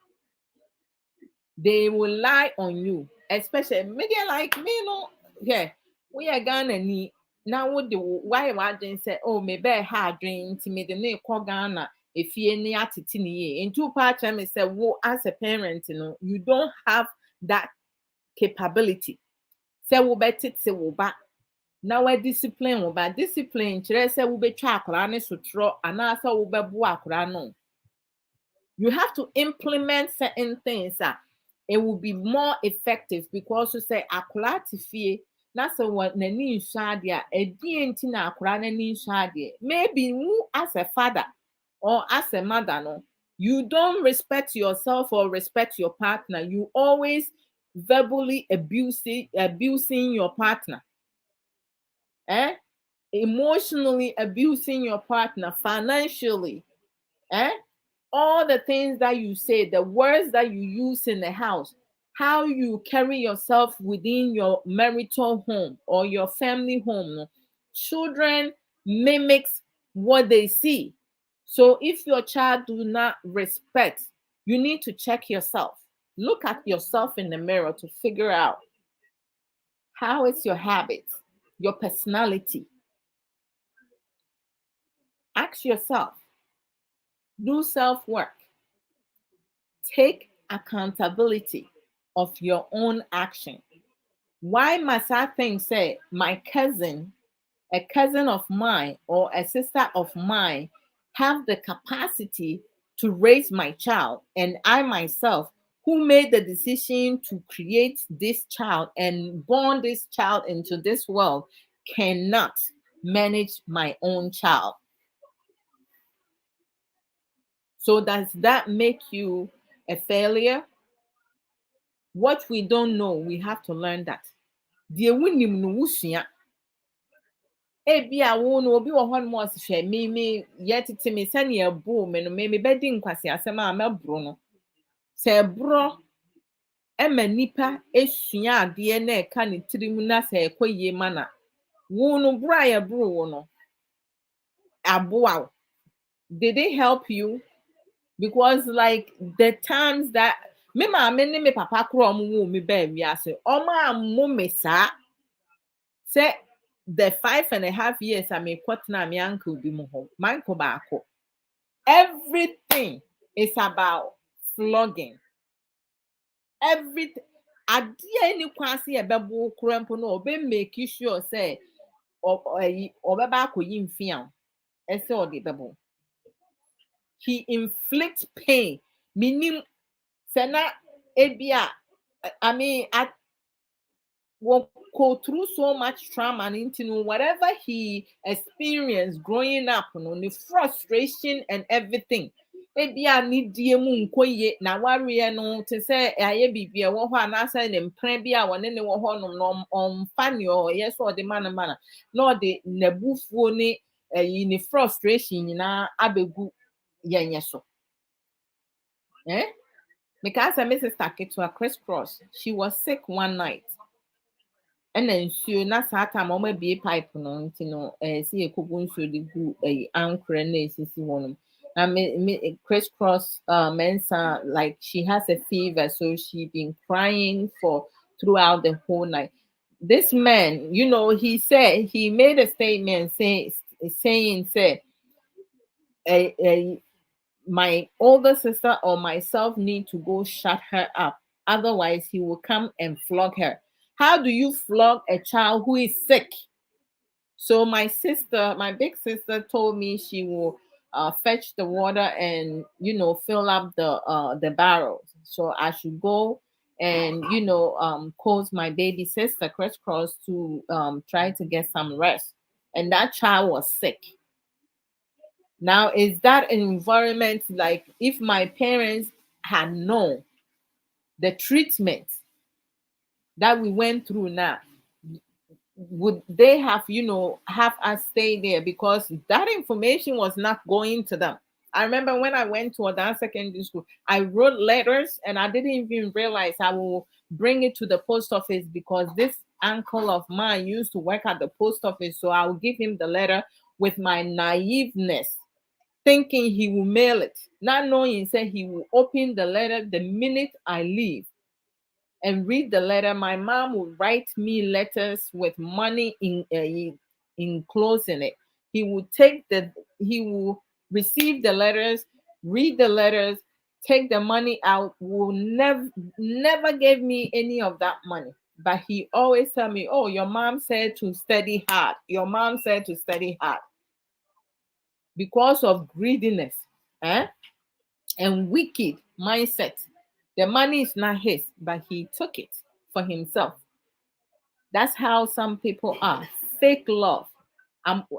They will lie on you, especially media like me, yeah, we are Ghana ni now what the why didn't say, oh, maybe I had dream to me the name call Ghana if you any attitude in two parts. I say, well, as a parent, you don't have that capability. Say, we better say, we back. Now we discipline, we back discipline. Say, we be try Quran so throw, and also we be bua Quran. You have to implement certain things. It will be more effective because you say akola tifie na se what nani nshade a enti na akola nani nshade. Maybe you as a father or as a mother, no, you don't respect yourself or respect your partner. You always verbally abusing your partner, emotionally abusing your partner, financially, all the things that you say, the words that you use in the house, how you carry yourself within your marital home or your family home. Children mimics what they see. So if your child do not respect, you need to check yourself. Look at yourself in the mirror to figure out how is your habit, your personality. Ask yourself. Do self-work. Take accountability of your own action. Why must I think, say, my cousin, a cousin of mine, or a sister of mine have the capacity to raise my child, and I myself, who made the decision to create this child and born this child into this world, cannot manage my own child? So does that make you a failure? What we don't know, we have to learn that. The winim no wusua. Ebia wo no obi wo hon mo hwe me yetete me sane ebu me no me bedi nkwase asem a mebro no. Se bro ema nipa esua ade na eka ne tirim na se ekoye mana. Wo no bro ya bro wo no. Aboa. Did they help you? Because like the times that me mama ne me papa kro omo wo me ba wiase omo ammo me sa say the 5.5 years I may quote na my uncle bi mo ho my uncle baako, everything is about flogging. Everything ade any kwase e bebo krampo no obe make sure say obeba akoyi mfia ese ode bebo. He inflicts pain. Meaning, Sena Ebia, I mean, will go through so much trauma and into whatever he experienced growing up, the frustration and everything. Ebia ni diemu nkoye na warrior no to say aye bibia wo ho anasa ne mpran bia wone ne wo ho no omfa ne o yes or the man no de nabufuo ne ni frustration nyina abegu yenye so. Because Mrs. Take to a crisscross. She was sick one night. And then nsuo na saa time a wɔabue pipe no nti no sɛ yɛkɔgu nsuo de gu ankorɛ na esisi hɔ nom na me crisscross mensa like she has a fever, so she been crying for throughout the whole night. This man, he said he made a statement saying say my older sister or myself need to go shut her up. Otherwise, he will come and flog her. How do you flog a child who is sick? So my sister, my big sister, told me she will fetch the water and fill up the barrels. So I should go and cause my baby sister crisscross to try to get some rest. And that child was sick. Now, is that an environment like if my parents had known the treatment that we went through now, would they have us stay there? Because that information was not going to them. I remember when I went to a secondary school, I wrote letters and I didn't even realize I will bring it to the post office because this uncle of mine used to work at the post office. So I will give him the letter with my naiveness, thinking he will mail it, not knowing said he will open the letter the minute I leave and read the letter. My mom will write me letters with money enclosed in it. He will receive the letters, read the letters, take the money out. Will never gave me any of that money. But he always tell me, "Oh, your mom said to study hard. Your mom said to study hard." Because of greediness, and wicked mindset. The money is not his, but he took it for himself. That's how some people are. Fake love.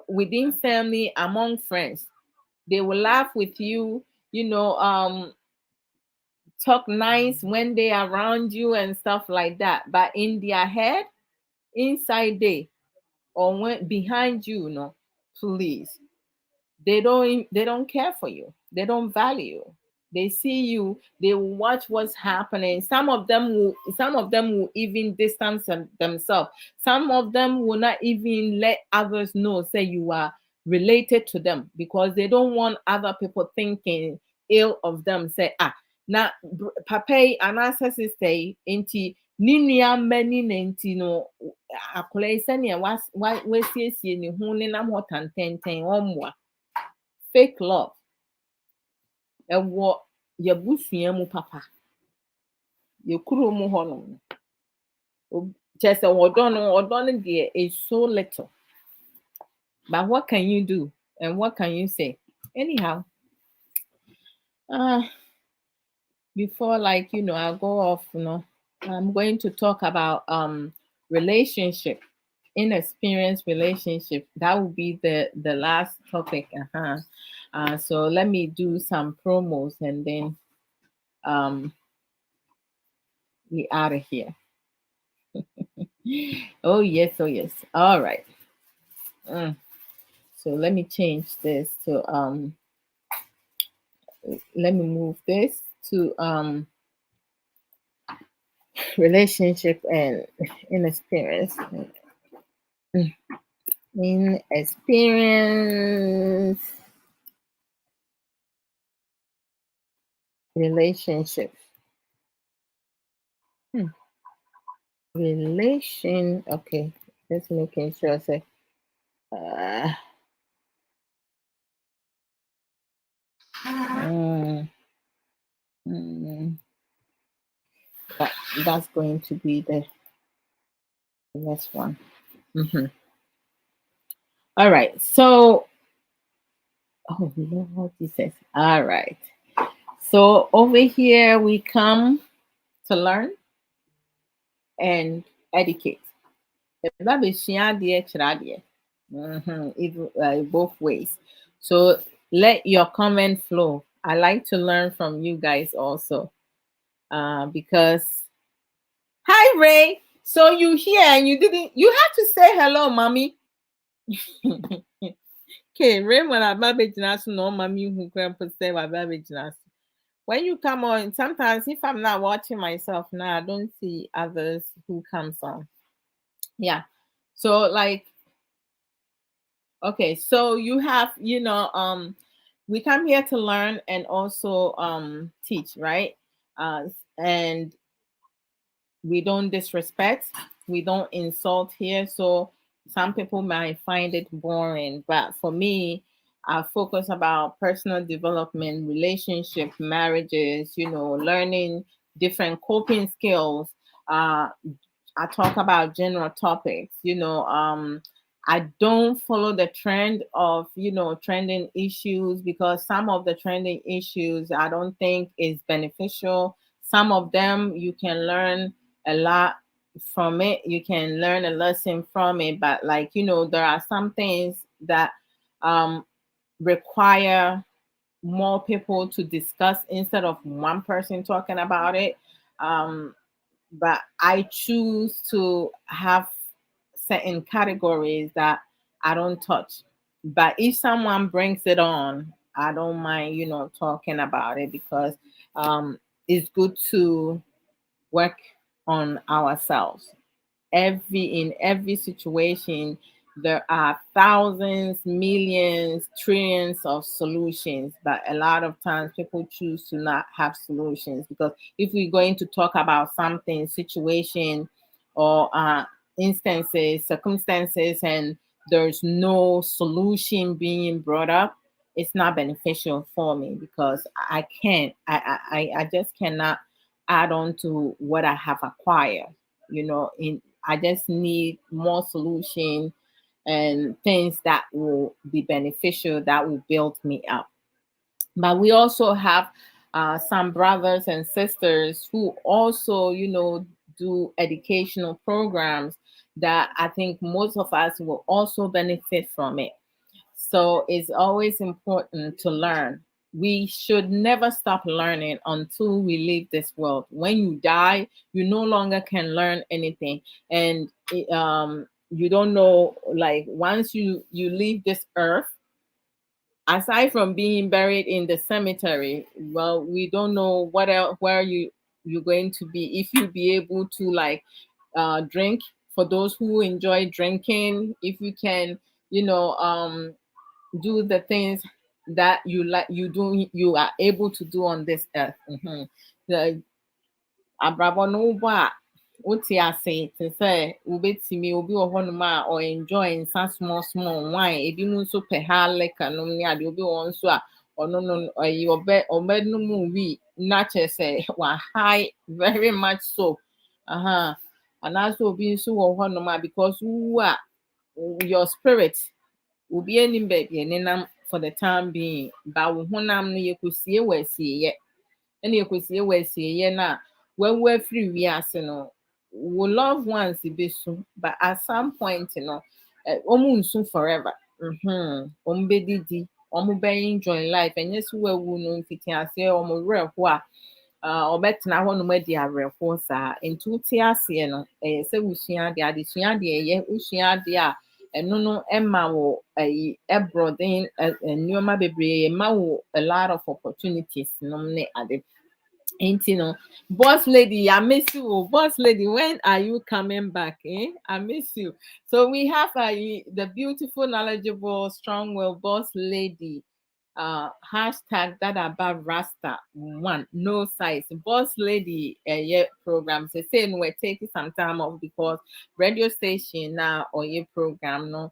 Within family, among friends. They will laugh with you, talk nice when they are around you and stuff like that. But in their head, inside they, or when behind you, please. They don't care for you. They don't value you. They see you, they will watch what's happening. Some of them will even distance themselves. Some of them will not even let others know say you are related to them because they don't want other people thinking ill of them. Say now papa and answer sister inti ninia many nenti no akole sene wasiesie ne ho ne nam hotantenten omwa. Fake love. Ɛwɔ yɛbusua mu papa. Yɛkuro mu hɔnom. Kyerɛ sɛ ɔdɔ no deɛ is so little. But what can you do? And what can you say? Anyhow, before I go off, I'm going to talk about relationship, inexperienced relationship. That will be the last topic. So let me do some promos and then we out of here. Oh yes, oh yes. All right. So let me change this to let me move this to relationship and inexperience. Inexperience relationship. Relation, okay. Just making sure I say that's going to be the next one. All right. So, oh Lord Jesus. All right. So over here we come to learn and educate. Both ways. So let your comment flow. I like to learn from you guys also. Because hi Ray. So you here and you have to say hello, mommy. Okay, Ray when I baby no mommy who can say my baby. when you come on, sometimes if I'm not watching myself now, I don't see others who comes on. Yeah. So like, okay, so you have, we come here to learn and also teach, right? And we don't disrespect, we don't insult here. So some people might find it boring, but for me, I focus about personal development, relationship, marriages, learning different coping skills. Uh, I talk about general topics. I don't follow the trend of, trending issues, because some of the trending issues I don't think is beneficial. Some of them you can learn a lot from it. You can learn a lesson from it, but like, there are some things that um require more people to discuss instead of one person talking about it. Um, but I choose to have certain categories that I don't touch. But if someone brings it on, I don't mind, talking about it, because it's good to work on ourselves. In every situation, there are thousands, millions, trillions of solutions, but a lot of times people choose to not have solutions, because if we're going to talk about something, situation, or instances, circumstances, and there's no solution being brought up, it's not beneficial for me, because I can't, I just cannot add on to what I have acquired. In I just need more solution and things that will be beneficial, that will build me up. But we also have some brothers and sisters who also, do educational programs that I think most of us will also benefit from it. So it's always important to learn. We should never stop learning until we leave this world. When you die, you no longer can learn anything, and you don't know. Like, once you leave this earth, aside from being buried in the cemetery, well, we don't know what else, where you're going to be. If you be able to, like, drink, for those who enjoy drinking, if you can, you know um do the things that you are able to do on this earth. The abrabọ no wo bɔ a wote ase te sɛ wobɛtumi obi wɔ hɔnom a enjoy nsa small small wine, ebi mu nso pɛ ha liquor nom ne ade, obi wɔ hɔ nso a ɔno no ɔyi ɔbɛ nom wi na kyerɛ sɛ wa high very much so. Anaasɛ obi nso wɔ hɔnom a, because wuwu a your spirit, obi anim baabi nenam for the time being, ba wo honam no yɛkɔsie wɔ asieyɛ, ɛna yɛkɔsie wɔ asieyɛ no a wawu afiri wiase no, wo loved ones bi so, but at some point, ɔmo nso forever. Ɔmo bɛdidi, ɔmo bɛ enjoy life, ɛnyɛ sɛ wawu no mfiti aseɛ ɔmo werɛ ho a ɔbɛtena hɔnom adi awerɛhoɔ saa. Nti wote aseɛ no, ɛyɛ sɛ wosua adeɛ, adesua deɛ ɛyɛ, wosua adeɛ a ɛno no ɛma wo ɛbrɔden nneɛma bebree, ɛma wo a lot of opportunities nom ne ade. Nti no, boss lady, I miss you. Boss lady, when are you coming back? I miss you. So we have the beautiful, knowledgeable, strong-willed boss lady. Hashtag that about Rasta one, no size. Boss lady, yeah, program. Say we're taking some time off because radio station now or your program, no,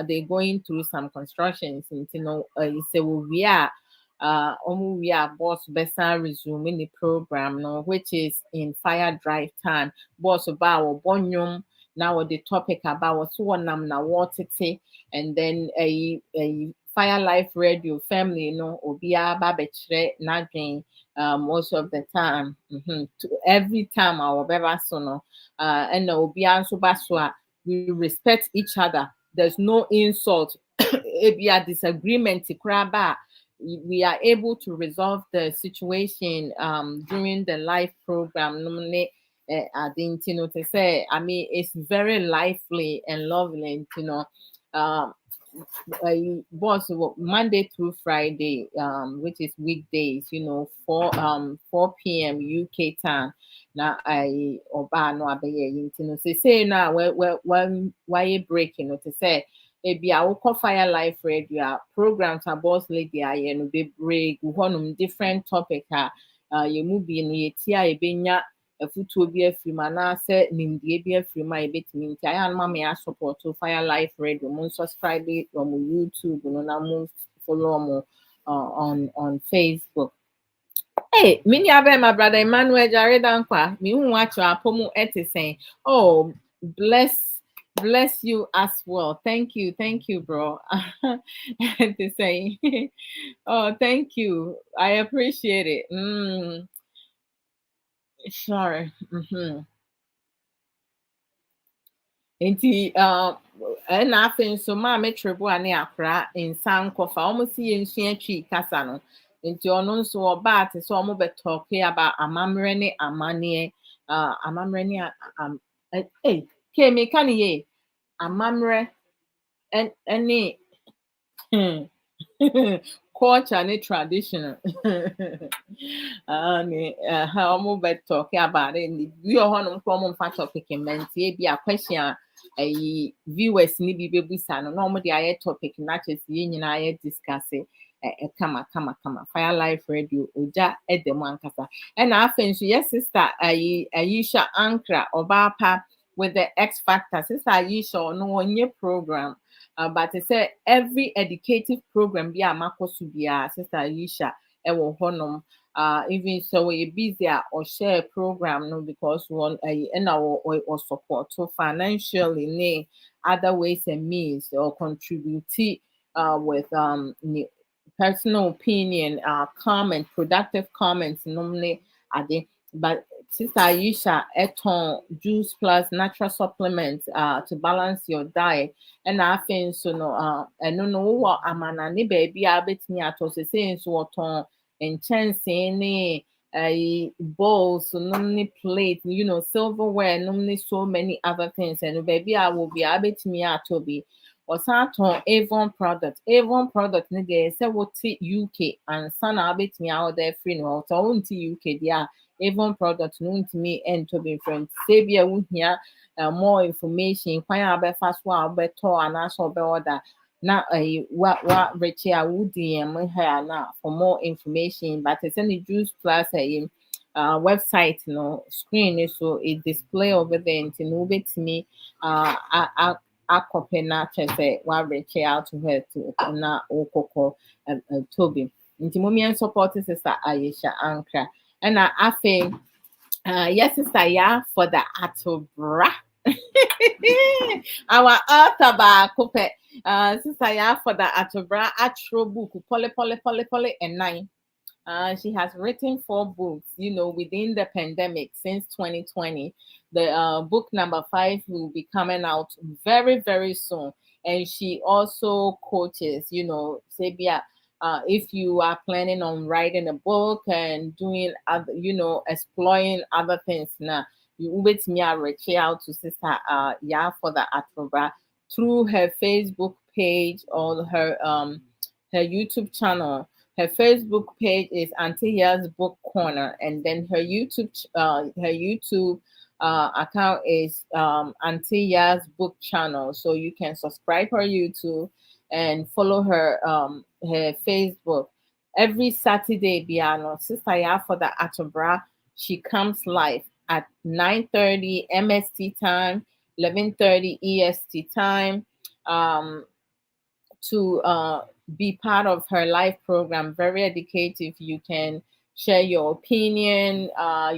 they're going through some constructions. And you say, well, we are boss besa resuming the program, no, which is in fire drive time. Boss about bonyum now the topic about what's one nam na water and then a Fire Life Radio family, obia babechre nagin most of the time. Every time our beba sono and obia so baswa, we respect each other. There's no insult. Ebia disagreement kraba. We are able to resolve the situation during the live program. I didn't to say, I mean, it's very lively and lovely, boss Monday through Friday, which is weekdays, 4 p.m. UK time. Now I oba no abeye yinti no say na why breaking no to say ebi a wokɔ fire life radio programs a boss lady aye no be break honum different topic ye mu bi no ye tia ebenya afutuo bi afiri mu anaasɛ nimdeɛ bi afiri mu a yɛbɛtumi nti ayɛ a no ma me support fire life radio mo subscribe wɔ mo YouTube no na mo follow mo on Facebook. Hey, mini abe my brother Emmanuel Jare Dankwa. Me who watch your apomu ete saying, oh, bless you as well. Thank you, bro. To say, oh, thank you. I appreciate it. Sure. Nti ɛna afei nso maa metrebo a ne akora nsa nkɔfa ɔmo si yɛ nsua twi kasa no nti ɔno nso ɔbaa te sɛ ɔmo bɛtɔke aba amammerɛ ne amanneɛ amammerɛ ne kemi ka ne yie amammerɛ ɛne culture ne tradition ha ɔmo bɛtɔke about it bi wɔ hɔnom kora ɔmo mfa topic mmantie bi a question a viewers ni bi bebusa no na ɔmo de ayɛ topic na kyerɛ sɛ yɛn nyinaa yɛ discuss kama fire life radio ogya ɛda mu ankasa ɛna afei nso yɛ sister Ayisha Ankra ɔbaa pa with the X Factor sister Ayisha ɔno wɔnyɛ program but they say every educative program be a makosu bia sister Ayisha ewo honom even so we busy or share program no because one or support so financially ne other ways and means or contribute with personal opinion comment productive comments normally ade but Sister Ayisha eton juice plus natural supplements to balance your diet and I think so no no what amana ne baby a betimi ato se so oton nkyɛnsee ne bowls no ne plate silverware no ne so many other things and baby I will be abetimi ato bi ɔsan tɔn Avon product ne deɛ sɛ wote UK and sana abetimi a ɔda free no ɔtɔn wonte UK deɛ Avon product no ntumi ɛntɔ bi friend sɛ bi a wohia more information kwan a wobɛfa so a wobɛtɔ anaasɛ wobɛorder na wa reach a wodi yɛn ha na for more information but it's any juice plus website no screen ne so it display over there nti no wobɛtumi akɔpɛ na kyerɛ sɛ wa reach out to her to na wokɔkɔ Toby nti momia support sister Ayisha Ankra ɛna afei yes sister ya for the atobra our author baako pɛ sister ya for the atobra atro book poly and 9 she has written 4 books within the pandemic since 2020 the book number 5 will be coming out very very soon and she also coaches Sabia if you are planning on writing a book and doing other, exploring other things now, you with me reach out to sister for the Atroba through her Facebook page or her YouTube channel. Her Facebook page is Auntie Ya's Book Corner, and then her YouTube account is Auntie Ya's Book Channel. So you can subscribe her YouTube and follow her her Facebook. Every Saturday, Biano, Sister Ya for the Atobra, she comes live at 9:30 MST time, 11:30 EST time, to be part of her live program. Very educative. You can share your opinion.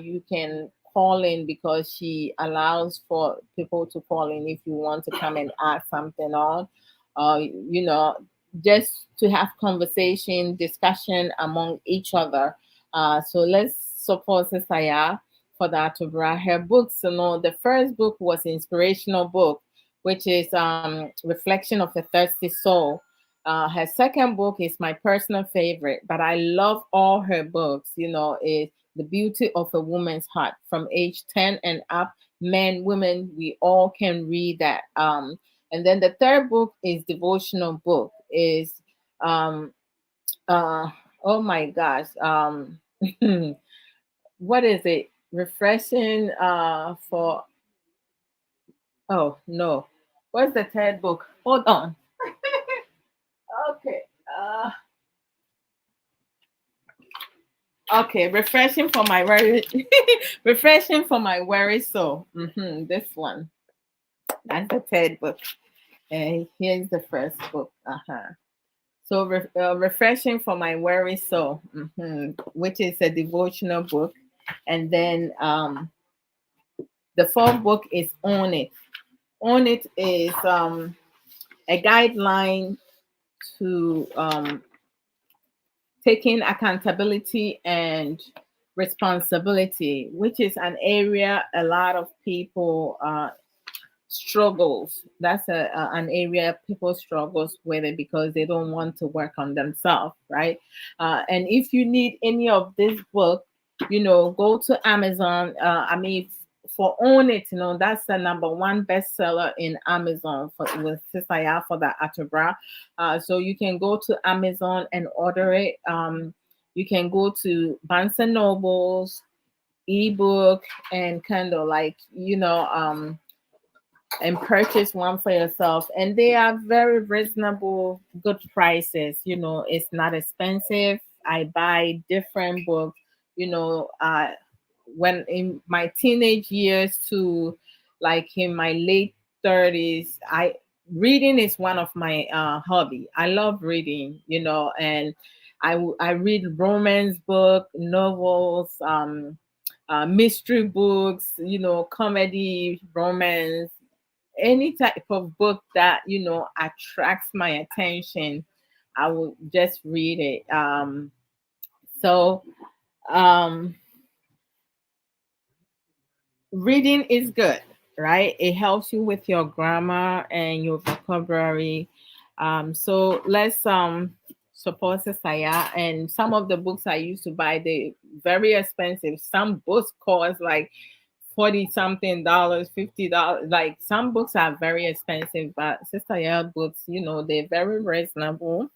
You can call in because she allows for people to call in if you want to come and ask something on. Just to have conversation, discussion among each other. So let's support Sister Ya for that. Her books, the first book was inspirational book, which is Reflection of a Thirsty Soul. Her second book is my personal favorite, but I love all her books. Is The Beauty of a Woman's Heart. From age 10 and up, men, women, we all can read that. And then the third book is devotional book is um uh oh my gosh, what is it, refreshing for, oh no, what's the third book, hold on. Okay, okay, refreshing for my very refreshing for my weary soul. This one, that's the third book. And here's the first book. So refreshing for my weary soul, which is a devotional book. And then the fourth book is Own It. Own It is a guideline to taking accountability and responsibility, which is an area a lot of people struggles. That's an area people struggles with it because they don't want to work on themselves, right? And if you need any of this book, go to Amazon. I mean, for Own It, that's the number one bestseller in Amazon for with Sister Ya for the Atobra. So you can go to Amazon and order it. You can go to Barnes and Nobles, ebook, and kind of like and purchase one for yourself, and they are very reasonable, good prices. It's not expensive. I buy different books, when in my teenage years to like in my late 30s. I Reading is one of my hobby. I love reading, and I read romance book, novels, mystery books, comedy, romance, any type of book that attracts my attention. I will just read it. So um reading is good, right? It helps you with your grammar and your vocabulary. So let's support Saya. And some of the books I used to buy, they very expensive. Some books cost like 40 something dollars, $50. Like some books are very expensive, but Sister Ya books, they're very reasonable,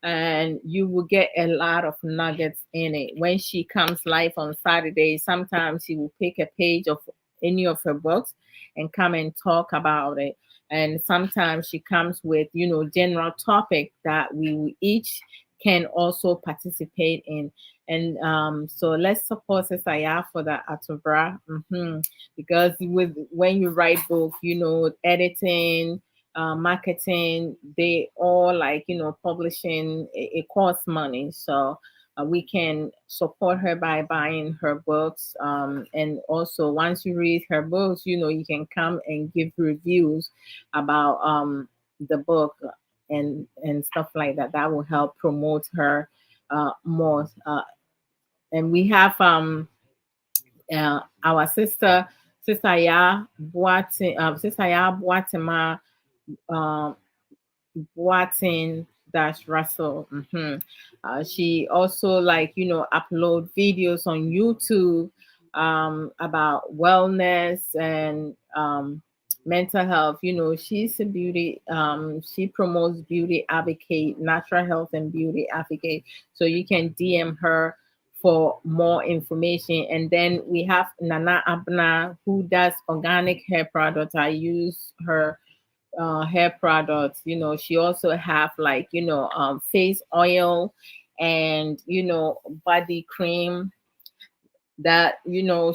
and you will get a lot of nuggets in it. When she comes live on Saturday, sometimes she will pick a page of any of her books and come and talk about it. And sometimes she comes with, general topic that we each can also participate in. And so let's support Sister Ya for the Atobra, because with when you write books, editing, marketing, they all like, publishing, it costs money. So we can support her by buying her books. And also, once you read her books, you can come and give reviews about the book and stuff like that. That will help promote her more. And we have our Sister Ya Boatin, Sister Ya Boatima, um, Boatin dash Russell. She also like upload videos on YouTube about wellness and mental health. She's a beauty. She promotes beauty advocate, natural health and beauty advocate. So you can DM her for more information. And then we have Nana Abna, who does organic hair products. I use her hair products. She also have like face oil and body cream that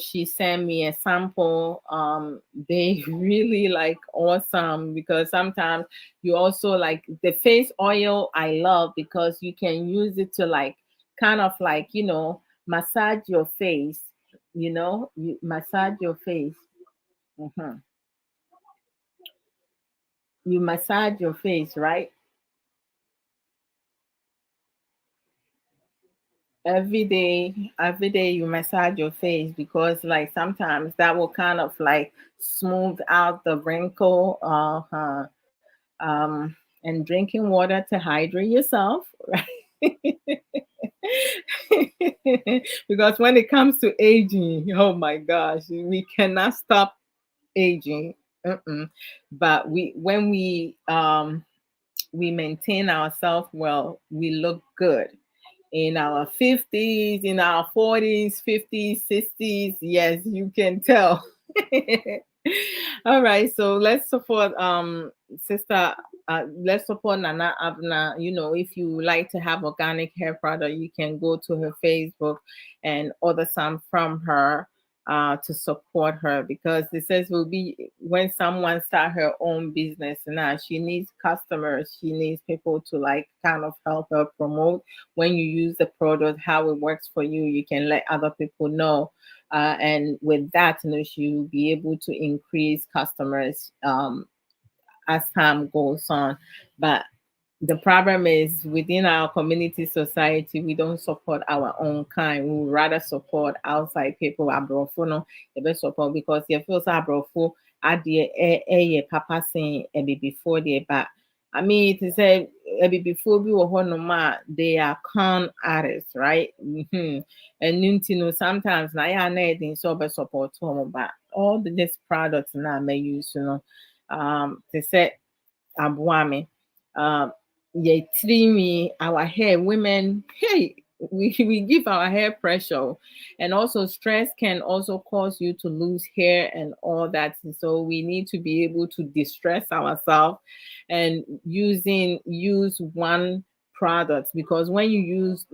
she sent me a sample. They really like awesome, because sometimes you also like the face oil. I love because you can use it to like kind of like massage your face. You massage your face. Mhm. You massage your face, right? Every day you massage your face, because like sometimes that will kind of like smooth out the wrinkle. And drinking water to hydrate yourself, right? Because when it comes to aging, oh my gosh, we cannot stop aging. Mm-mm. But we maintain ourselves well, we look good in our 50s, in our 40s, 50s, 60s. Yes, you can tell. All right, so let's support sister, let's support Nana Abna. You know, if you like to have organic hair product, you can go to her Facebook and order some from her to support her, because this says will be when someone start her own business now, she needs customers, she needs people to like kind of help her promote. When you use the product, how it works for you, you can let other people know, and with that, you know, she'll be able to increase customers as time goes on. But the problem is within our community society, we don't support our own kind. We would rather support outside people. Abrofo no, the best support, because you feel so abrofo at the papa saying a before the but I mean it is a before we were no, they are con artists, right? And you know sometimes na ya na edin so be support home, but all this products now may use, you know, they say Abuame. Um, yeah, me, our hair, women, hey, we give our hair pressure. And also stress can also cause you to lose hair and all that. So we need to be able to distress ourselves and use one product, because when you use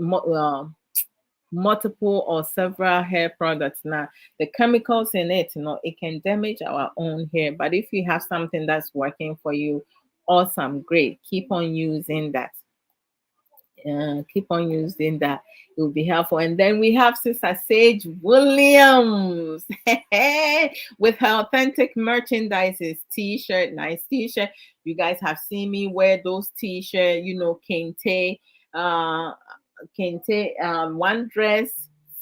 multiple or several hair products now, the chemicals in it, you know, it can damage our own hair. But if you have something that's working for you, awesome, great, keep on using that. Keep on using that, it will be helpful. And then we have Sister Sage Williams with her authentic merchandises, t-shirt, nice t-shirt. You guys have seen me wear those t-shirt, you know, kente, uh one dress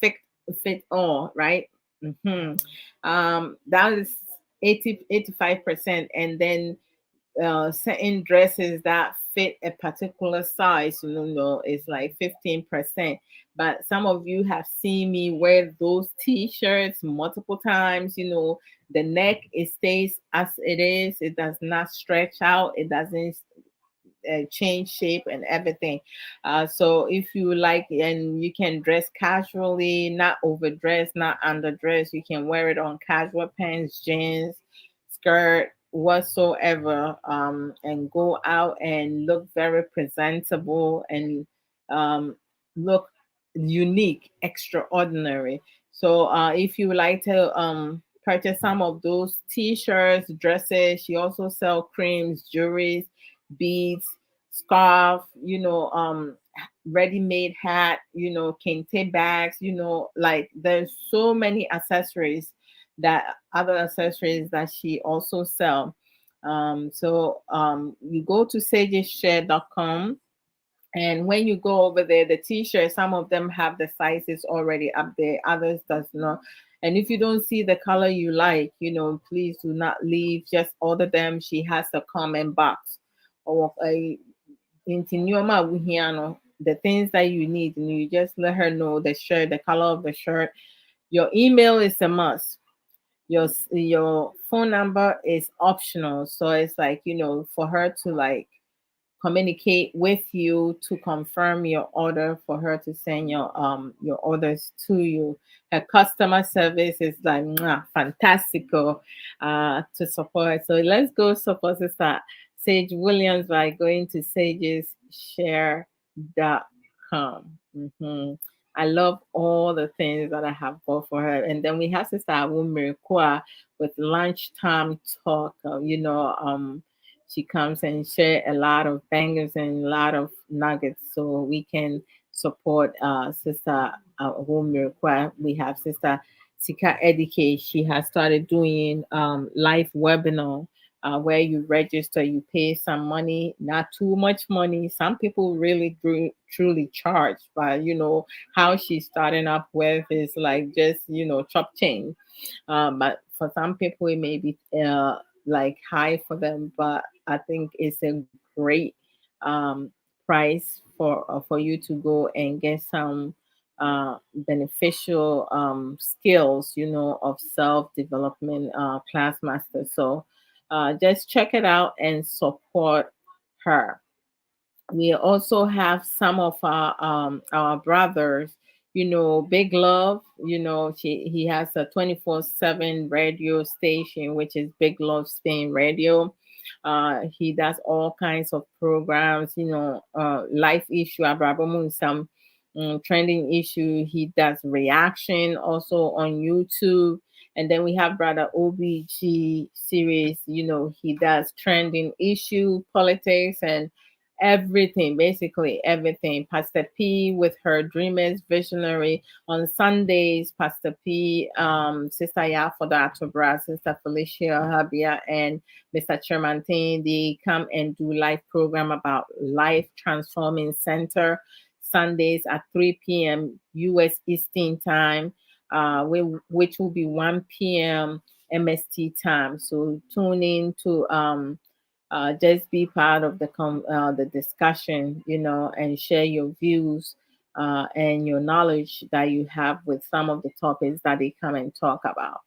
fit all, right? That is 85%. And then certain dresses that fit a particular size, you know, is like 15%. But some of you have seen me wear those t-shirts multiple times, you know, the neck, it stays as it is, it does not stretch out, it doesn't change shape and everything. So if you like, and you can dress casually, not overdressed, not underdressed, you can wear it on casual pants, jeans, skirt, whatsoever, and go out and look very presentable and um, look unique, extraordinary. So if you would like to purchase some of those t-shirts, dresses, she also sell creams, jewelry, beads, scarf, you know, ready-made hat, you know, kente bags, you know, like there's so many accessories, that other accessories that she also sell. You go to sageshare.com, and when you go over there, the t-shirts, some of them have the sizes already up there, others does not. And if you don't see the color you like, you know, please do not leave, just order them. She has a comment box, or a into the things that you need, and you just let her know the shirt, the color of the shirt. Your email is a must. Your phone number is optional. So it's like, you know, for her to like communicate with you to confirm your order, for her to send your orders to you. Her customer service is like fantastical to support. So let's go support Sister Sage Williams by going to sageshare.com. I love all the things that I have bought for her. And then we have Sister Awumirikwa with lunchtime talk. She comes and share a lot of bangers and a lot of nuggets, so we can support Sister Awumirikwa. We have Sister Sika Edike. She has started doing live webinar where you register, you pay some money, not too much money. Some people really truly charge, but you know how she's starting up with is like just, you know, chop change. But for some people, it may be like high for them, but I think it's a great um, price for you to go and get some beneficial skills, you know, of self development, class master. So Just check it out and support her. We also have some of our brothers, Big Love. He has a 24/7 radio station, which is Big Love Spain Radio. He does all kinds of programs, life issue, Abrabo Mu Nsem, trending issue. He does reaction also on YouTube. And then we have Brother OBG series. He does trending issue, politics, and everything, basically everything. Pastor P with her Dreamers Visionary on Sundays. Pastor P, Sister Yafoda Atobra, Sister Felicia Habia, and Mr. Chermantin, they come and do live program about Life Transforming Center Sundays at 3 p.m. U.S. Eastern Time, which will be 1 p.m. MST time. So tune in to just be part of the discussion, and share your views and your knowledge that you have with some of the topics that they come and talk about.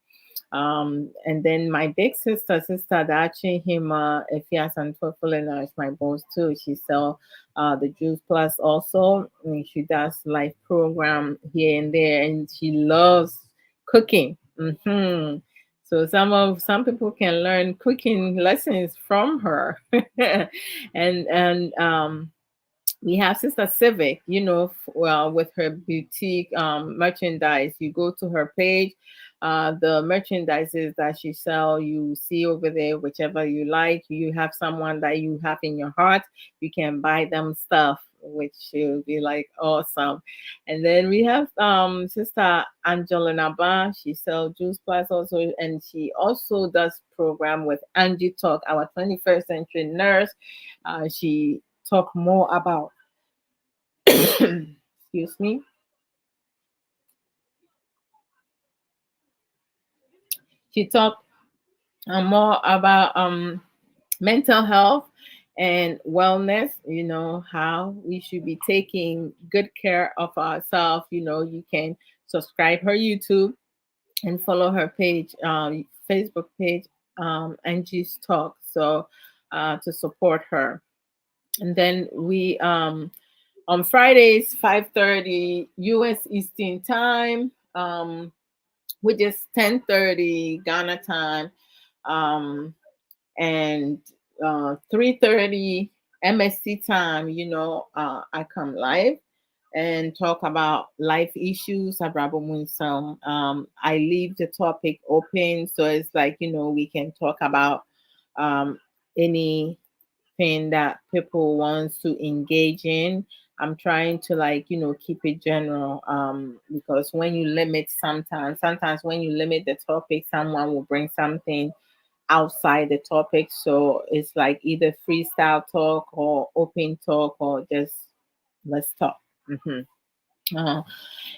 And then my big sister Dachi Hima Efias and Tofulina is my boss too. She sell the Juice Plus also. And she does live program here and there, and she loves cooking. So some people can learn cooking lessons from her, and we have Sister Civic, well, with her boutique merchandise. You go to her page, the merchandises that she sell, you see over there, whichever you like. You have someone that you have in your heart, you can buy them stuff, which will be like awesome. And then we have Sister Angela Naba. She sells Juice Plus also, and she also does program with Angie Talk, our 21st century nurse. She talk more about excuse me. She talked more about mental health and wellness, how we should be taking good care of ourselves. You can subscribe her YouTube and follow her page, Facebook page, Angie's Talk, so to support her. And then we on Fridays 5:30 US Eastern Time, which is 10:30 Ghana time, and 3:30 MSC time. I come live and talk about life issues. Abrabo Mu Nsem. I leave the topic open, so it's like we can talk about any that people wants to engage in. I'm trying to keep it general, because when you limit, sometimes when you limit the topic, someone will bring something outside the topic. So it's like either freestyle talk or open talk or just let's talk. Uh,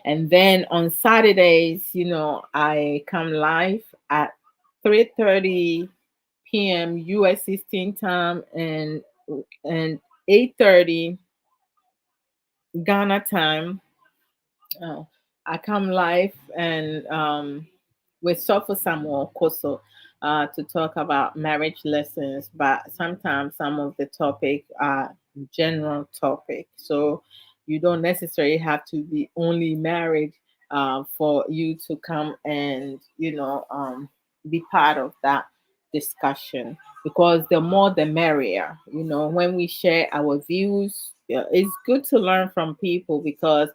and then on Saturdays, I come live at 3:30 p.m. US Eastern Time and 8:30 Ghana time. Uh, I come live and with Sofo Samuel Koso to talk about marriage lessons, but sometimes some of the topic are general topic. So you don't necessarily have to be only married for you to come and be part of that discussion, because the more the merrier. When we share our views, it's good to learn from people, because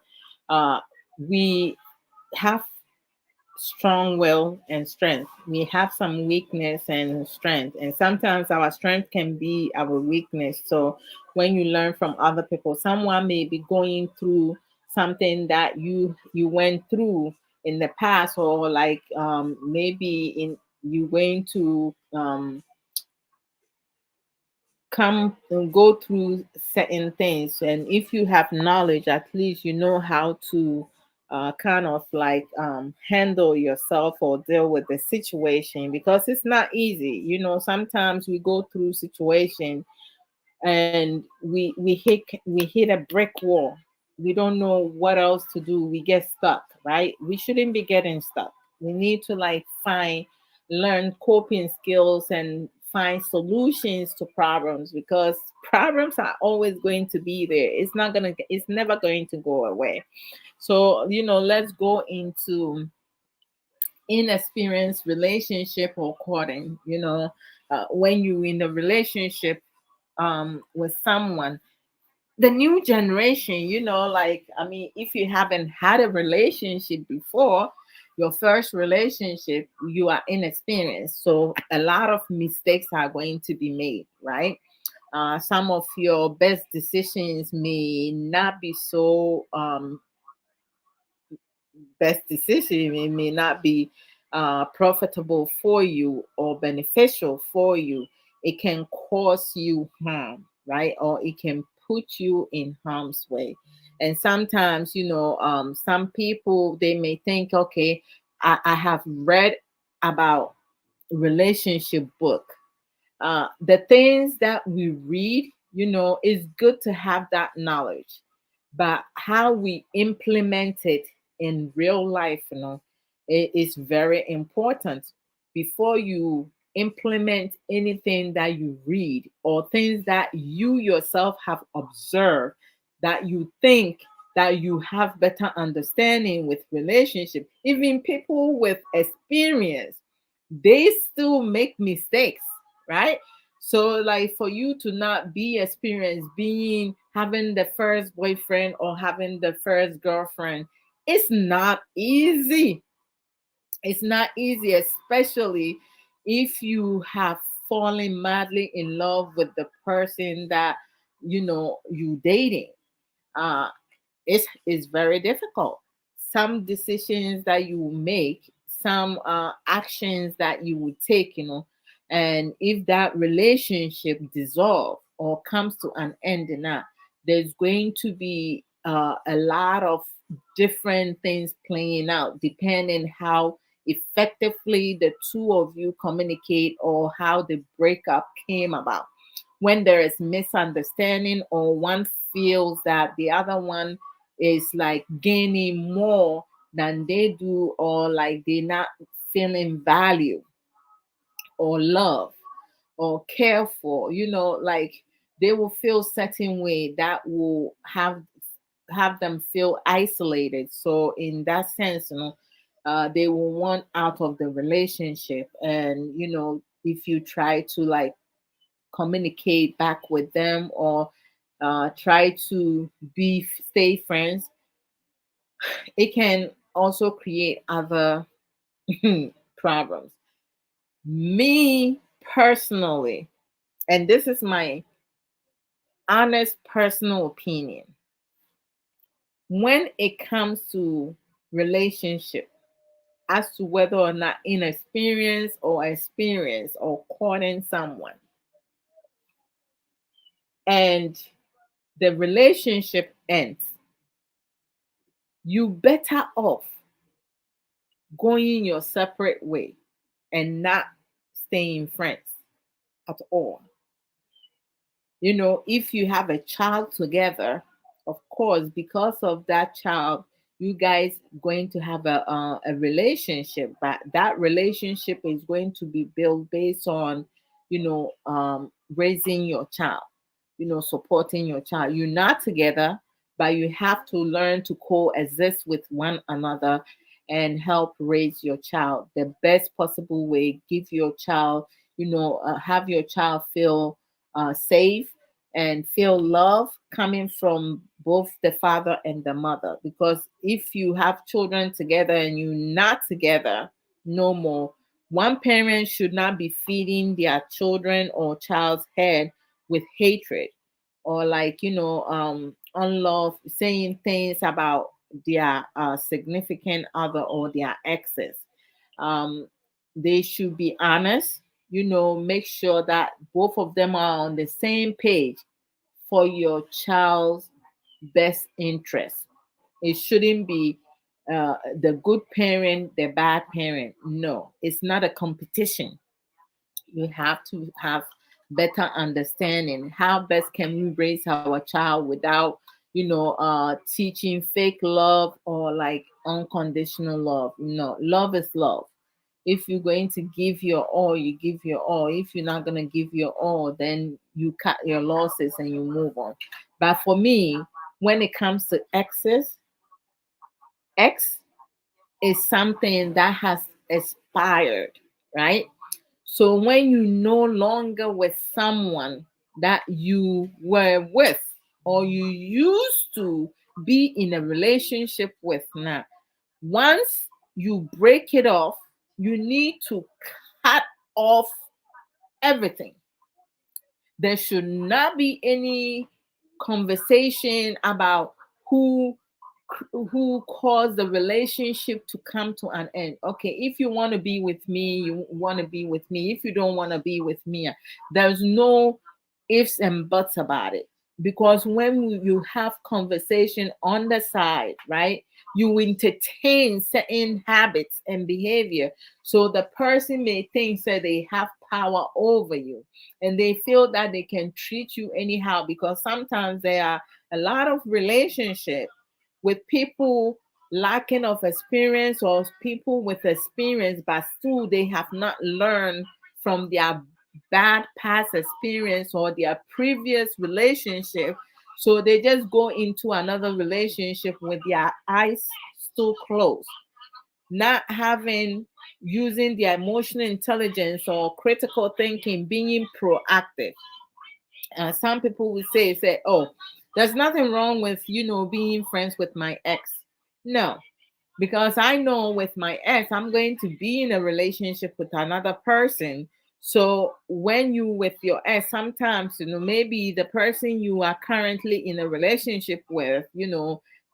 uh, we have strong will and strength. We have some weakness and strength, and sometimes our strength can be our weakness. So when you learn from other people, someone may be going through something that you went through in the past, or like maybe in you going to come and go through certain things, and if you have knowledge, at least you know how to kind of like handle yourself or deal with the situation, because it's not easy. Sometimes we go through situation and we hit a brick wall. We don't know what else to do. We get stuck, right? We shouldn't be getting stuck. We need to like learn coping skills and find solutions to problems, because problems are always going to be there. It's never going to go away. So, let's go into inexperienced relationship or courting. When you in a relationship with someone, the new generation, like, I mean, if you haven't had a relationship before, your first relationship, you are inexperienced, so a lot of mistakes are going to be made, right? Some of your best decisions may not be so best decision. It may not be profitable for you or beneficial for you. It can cause you harm, right? Or it can put you in harm's way. And sometimes, some people, they may think, okay, I have read about relationship book. The things that we read, is good to have that knowledge, but how we implement it in real life, it is very important. Before you implement anything that you read or things that you yourself have observed, that you think that you have better understanding with relationship, even people with experience, they still make mistakes, right? So, like, for you to not be experienced, being having the first boyfriend or having the first girlfriend, it's not easy. It's not easy, especially if you have fallen madly in love with the person that you dating. Uh, it's very difficult. Some decisions that you make, some actions that you would take, and if that relationship dissolve or comes to an end, now there's going to be a lot of different things playing out, depending how effectively the two of you communicate or how the breakup came about. When there is misunderstanding, or one feels that the other one is like gaining more than they do, or like they're not feeling value or love or care for, like they will feel certain way that will have them feel isolated. So in that sense, they will want out of the relationship. And if you try to like communicate back with them, or try to be stay friends, it can also create other problems. Me personally, and this is my honest personal opinion, when it comes to relationship, as to whether or not inexperience or experience or courting someone, and the relationship ends, you better off going your separate way and not staying friends at all. If you have a child together, of course, because of that child, you guys going to have a relationship, but that relationship is going to be built based on, raising your child, supporting your child. You're not together, but you have to learn to coexist with one another and help raise your child the best possible way. Give your child, have your child feel safe and feel love coming from both the father and the mother. Because if you have children together and you're not together no more, one parent should not be feeding their children or child's head with hatred, or like, unlove, saying things about their significant other or their exes. um, they should be honest, make sure that both of them are on the same page for your child's best interest. It shouldn't be the good parent, the bad parent. No, it's not a competition. You have to have better understanding. How best can we raise our child without, teaching fake love or like unconditional love? No, love is love. If you're going to give your all, you give your all. If you're not going to give your all, then you cut your losses and you move on. But for me, when it comes to exes, X is something that has expired, right? So when you no longer with someone that you were with or you used to be in a relationship with now, once you break it off, you need to cut off everything. There should not be any conversation about who who caused the relationship to come to an end. Okay, if you want to be with me, you want to be with me. If you don't want to be with me, there's no ifs and buts about it. Because when you have conversation on the side, right, you entertain certain habits and behavior. So the person may think that they have power over you and they feel that they can treat you anyhow, because sometimes there are a lot of relationships with people lacking of experience or people with experience, but still they have not learned from their bad past experience or their previous relationship. So they just go into another relationship with their eyes still closed, not having using their emotional intelligence or critical thinking, being proactive. Some people will say, oh, there's nothing wrong with being friends with my ex. No, because I know with my ex, I'm going to be in a relationship with another person. So when you with your ex, sometimes maybe the person you are currently in a relationship with,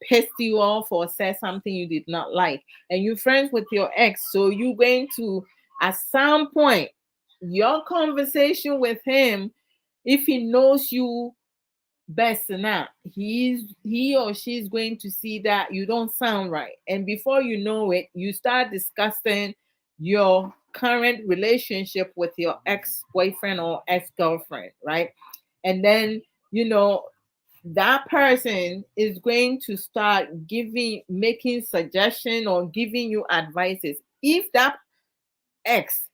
pissed you off or said something you did not like, and you're friends with your ex. So you're going to, at some point, your conversation with him, if he knows you best enough, he or she's going to see that you don't sound right, and before you know it, you start discussing your current relationship with your ex-boyfriend or ex-girlfriend, right? And then you know that person is going to start making suggestion or giving you advices. If that ex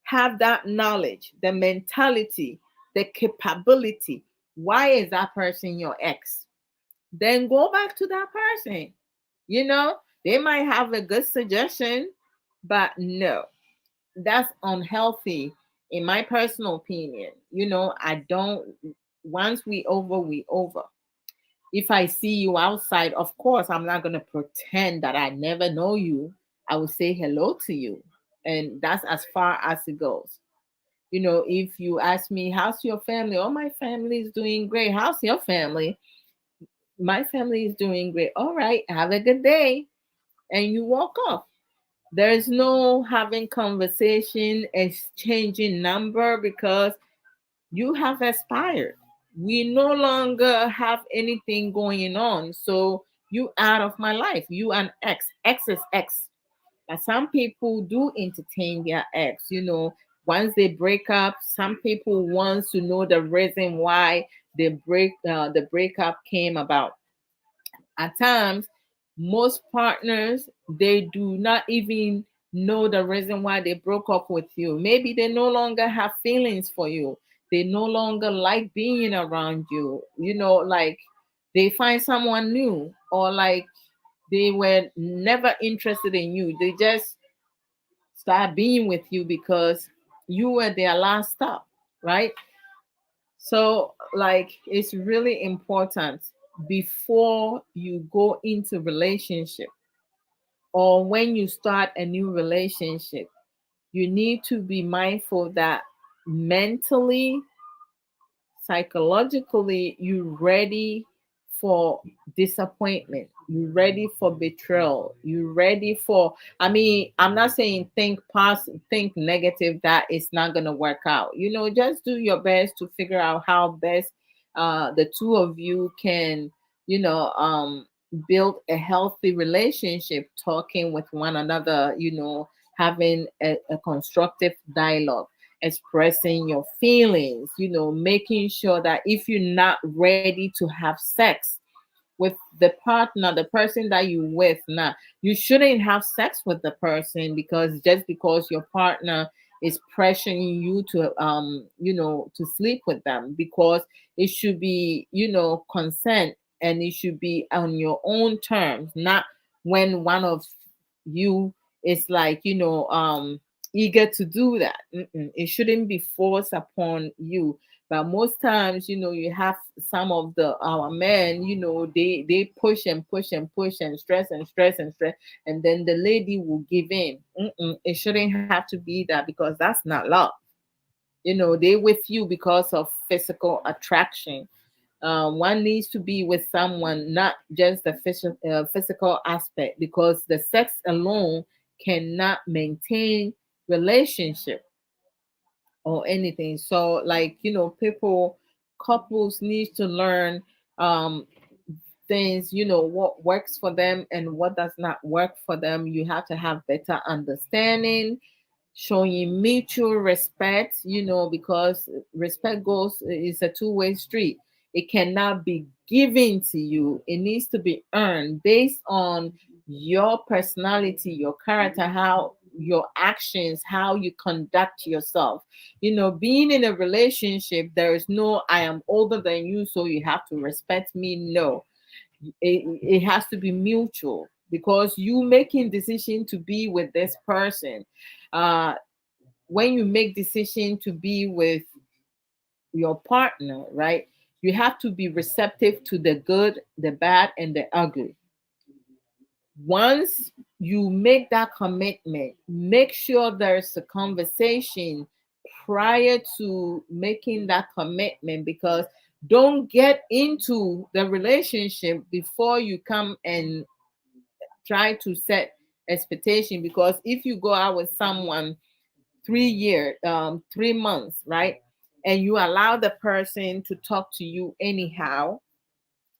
have that knowledge, the mentality, the capability, why is that person your ex? Then go back to that person. They might have a good suggestion, but no, that's unhealthy in my personal opinion. I don't, once we over. If I see you outside, of course, I'm not going to pretend that I never know you. I will say hello to you. And that's as far as it goes. If you ask me, how's your family? Oh, my family is doing great. How's your family? My family is doing great. All right, have a good day. And you walk off. There's no having conversation, exchanging number, because you have expired. We no longer have anything going on. So you out of my life. You an ex. Ex is ex. But some people do entertain their ex. Once they break up, some people wants to know the reason why the breakup came about. At times, most partners, they do not even know the reason why they broke up with you. Maybe they no longer have feelings for you. They no longer like being around you. Like they find someone new, or like they were never interested in you. They just start being with you because you were their last stop, right? So, like, it's really important before you go into relationship or when you start a new relationship, you need to be mindful that mentally, psychologically, you're ready for disappointment. You're ready for betrayal. You're ready for, I mean, I'm not saying think positive, think negative that it's not going to work out. Just do your best to figure out how best the two of you can, you know, um, build a healthy relationship, talking with one another, having a constructive dialogue, expressing your feelings, making sure that if you're not ready to have sex, with the partner, the person that you with now. You shouldn't have sex with the person because just because your partner is pressuring you to to sleep with them, because it should be, consent, and it should be on your own terms, not when one of you is like, eager to do that. It shouldn't be forced upon you. But most times, you have some of the our men, they push and push and push and stress and stress and stress, and then the lady will give in. It shouldn't have to be that, because that's not love. They with you because of physical attraction. One needs to be with someone, not just the physical aspect, because the sex alone cannot maintain relationship or anything. So, like, couples need to learn um things, what works for them and what does not work for them. You have to have better understanding, showing mutual respect, because respect goes is a two-way street. It cannot be given to you. It needs to be earned based on your personality, your character, how your actions, how you conduct yourself. Being in a relationship, there is no I am older than you, so you have to respect me. No, it has to be mutual, because you making decision to be with this person. uh when you make decision to be with your partner, right, you have to be receptive to the good, the bad, and the ugly. Once you make that commitment, make sure there's a conversation prior to making that commitment, because don't get into the relationship before you come and try to set expectation. Because if you go out with someone 3 years, 3 months, right, and you allow the person to talk to you anyhow,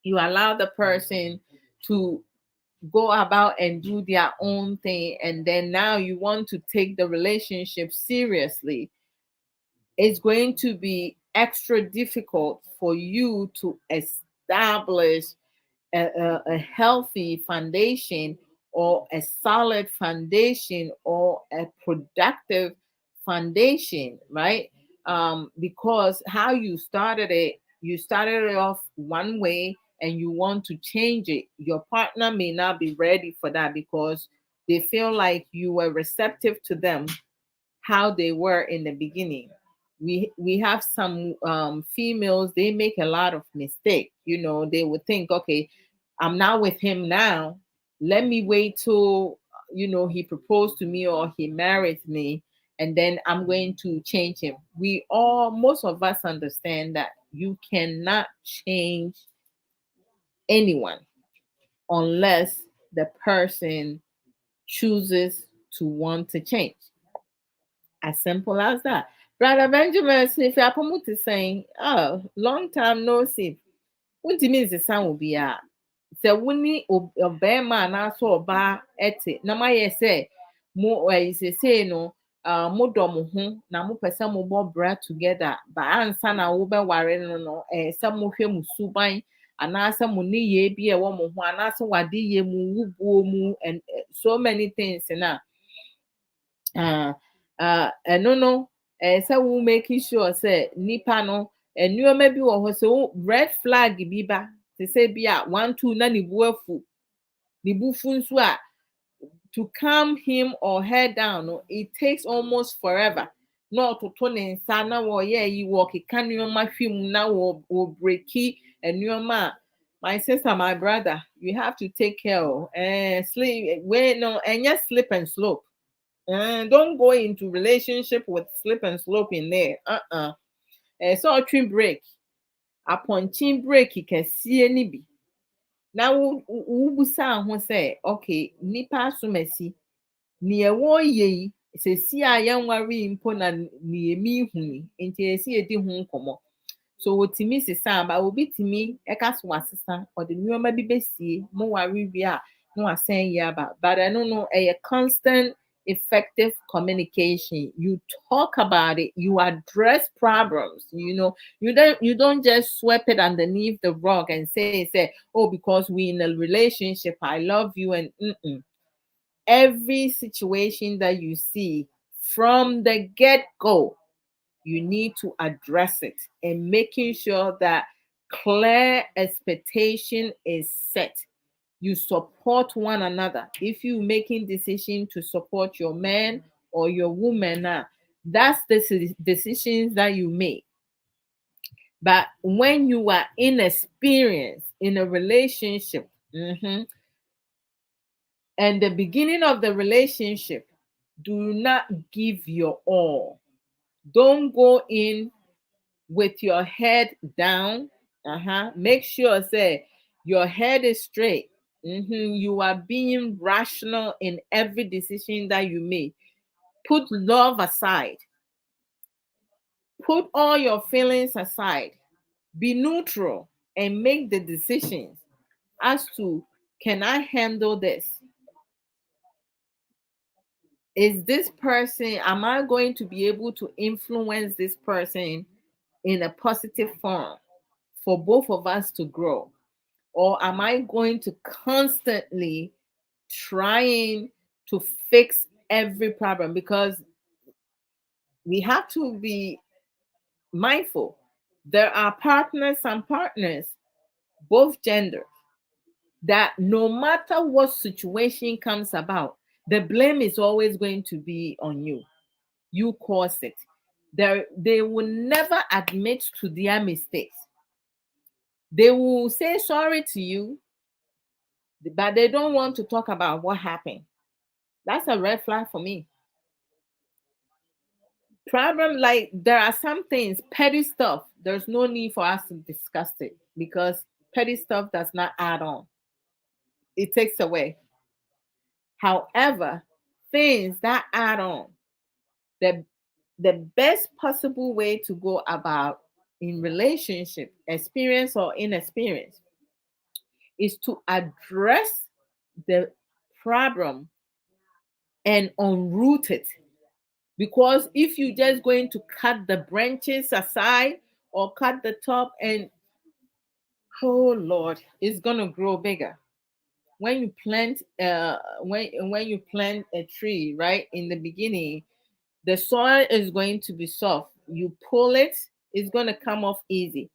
you allow the person to go about and do their own thing, and then now you want to take the relationship seriously, it's going to be extra difficult for you to establish a healthy foundation, or a solid foundation, or a productive foundation, right? Because how you started it off one way, and you want to change it. Your partner may not be ready for that, because they feel like you were receptive to them how they were in the beginning. We have some females, they make a lot of mistake. They would think, okay, I'm not with him now, let me wait till he proposed to me or he married me, and then I'm going to change him. Most of us understand that you cannot change anyone unless the person chooses to want to change. As simple as that. Brother Benjamin Smith, I promote to saying, oh, long time no see. What do you mean the sound will be a sɛ wo ne ɔbɛrima anaasɛ ɔbaa ɛte na moayɛ sɛ mo sesei no modɔ mo ho na mopɛ sɛ mobɔ bra together ba ansa na wobɛware no sɛ mohwɛ mo suban anaasɛ mo nneyɛe bi a ɛwɔ mo ho anaasɛ wadeyɛ mu wubuo mu and so many things na ɛno no sɛ wo making sure sɛ nipa no nneɛma bi wɔ hɔ sɛ red flag bi ba te sɛ bi a 1 2 na ne bu afu ne bufu nso a to calm him or her down no, it takes almost forever. Na ɔtoto ne nsa na wɔyɛ yi wɔkeka nneɛma hwɛ mu na wɔ breaki nneɛma a my sister, my brother, you have to take care of. Sleep, wait, no, and yes, slip and slope. Don't go into relationship with slip and slope in there. So twin break. Apɔnkye break kɛseɛ ni bi. Na wobusa ho sɛ, okay, nipa asomasi. Nea wɔyɛ yi, sɛsi a yɛnware mpo na nea mi hu ni. Nti esi edi ho nkɔmɔ. So wotimi sesa aba obi timi ɛka so wasesa ɔde nneɛma bi besie mo ware wie a no wasan yi aba. But ɛno no ɛyɛ constant effective communication. You talk about it, you address problems. You don't just sweep it underneath the rug and say, oh, because we in a relationship, I love you, and every situation that you see from the get-go, you need to address it, and making sure that clear expectation is set. You support one another. If you making decision to support your man or your woman, that's the decisions that you make. But when you are inexperienced in a relationship, and the beginning of the relationship, do not give your all. Don't go in with your head down. Make sure, say, your head is straight. You are being rational in every decision that you make. Put love aside. Put all your feelings aside. Be neutral and make the decisions as to, can I handle this? Is this person, am I going to be able to influence this person in a positive form for both of us to grow? Or am I going to constantly trying to fix every problem? Because we have to be mindful. There are partners and partners, both genders, that no matter what situation comes about, the blame is always going to be on you. You cause it. They will never admit to their mistakes. They will say sorry to you, but they don't want to talk about what happened. That's a red flag for me. Problem, like, there are some things, petty stuff, there's no need for us to discuss it, because petty stuff does not add on, it takes away. However, things that add on, the the best possible way to go about in relationship, experience or inexperience, is to address the problem and unroot it. Because if you just going to cut the branches aside or cut the top, and oh Lord, it's gonna grow bigger. When you plant when you plant a tree, right, in the beginning, the soil is going to be soft. You pull it, it's gonna come off easy.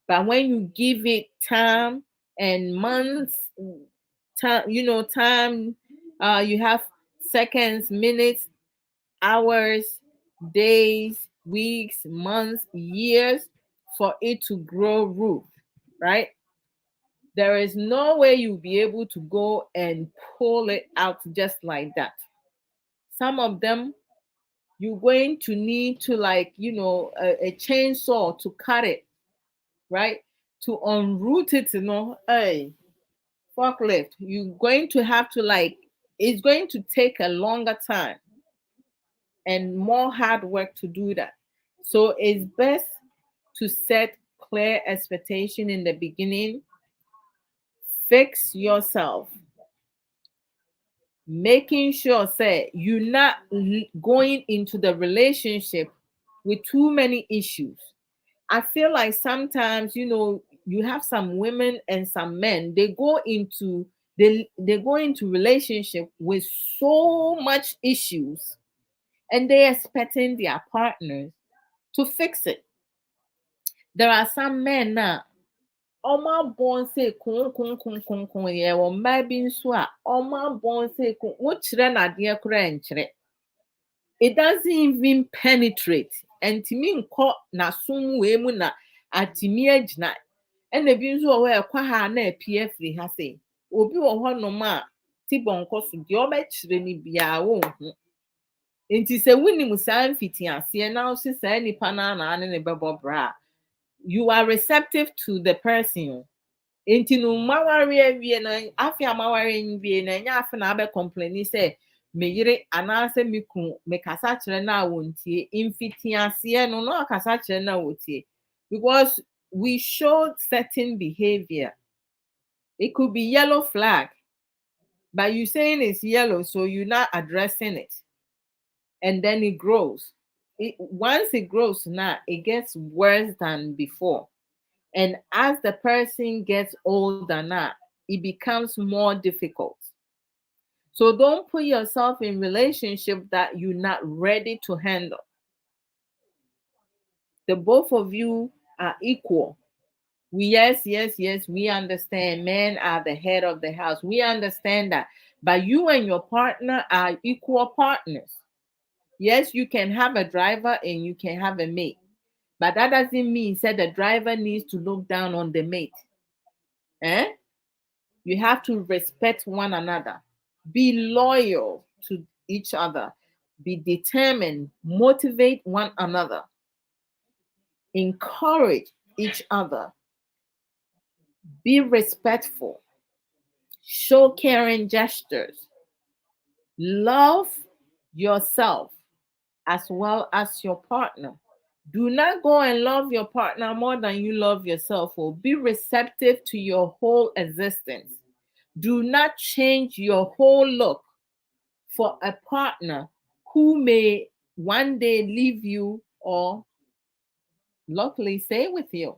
But when you give it time and months, time, you have seconds, minutes, hours, days, weeks, months, years for it to grow root, right? There is no way you'll be able to go and pull it out just like that. Some of them, you're going to need to, like, a chainsaw to cut it, right? To unroot it, hey, forklift. You're going to have to, like, it's going to take a longer time and more hard work to do that. So it's best to set clear expectation in the beginning, fix yourself, making sure, say, you're not going into the relationship with too many issues. I feel like sometimes, you have some women and some men, they go into relationship with so much issues, and they expecting their partners to fix it. There are some men now, ọma born say kun yɛ wɔ mmaa bi nso a ọma born say kun wokyerɛ n'adeɛ koraa nkyerɛ. It doesn't even penetrate. Ɛntumi nkɔ n'asom wei mu na atumi agyina. Ɛna ebi nso wɔ hɔ a ɛkɔ ha na apie afiri ha sei. Obi wɔ hɔnom a ti bɔnkɔ so deɛ ɔbɛkyerɛ no biara wonhu. Nti sɛ wonim saa mfitiaseɛ na ɔsi saa nipa no na ne bɛbɔ bra, you are receptive to the person. Nti no mawari awie na afi amawari nwie na nya afi na abɛ complain sɛ me yere anaasɛ me kun me kasa kyerɛ na wontie. Mfitiaseɛ no na kasa kyerɛ na wotie, because we showed certain behavior. It could be yellow flag, but you saying it's yellow, so you're not addressing it. and then it grows. Once it grows now, it gets worse than before. And as the person gets older now, it becomes more difficult. So don't put yourself in relationship that you're not ready to handle. The both of you are equal. Yes, we understand men are the head of the house. We understand that. But you and your partner are equal partners. Yes, you can have a driver and you can have a mate. But that doesn't mean that the driver needs to look down on the mate. Eh? You have to respect one another. Be loyal to each other. Be determined. Motivate one another. Encourage each other. Be respectful. Show caring gestures. Love yourself as well as your partner. Do not go and love your partner more than you love yourself, or be receptive to your whole existence. Do not change your whole look for a partner who may one day leave you or luckily stay with you.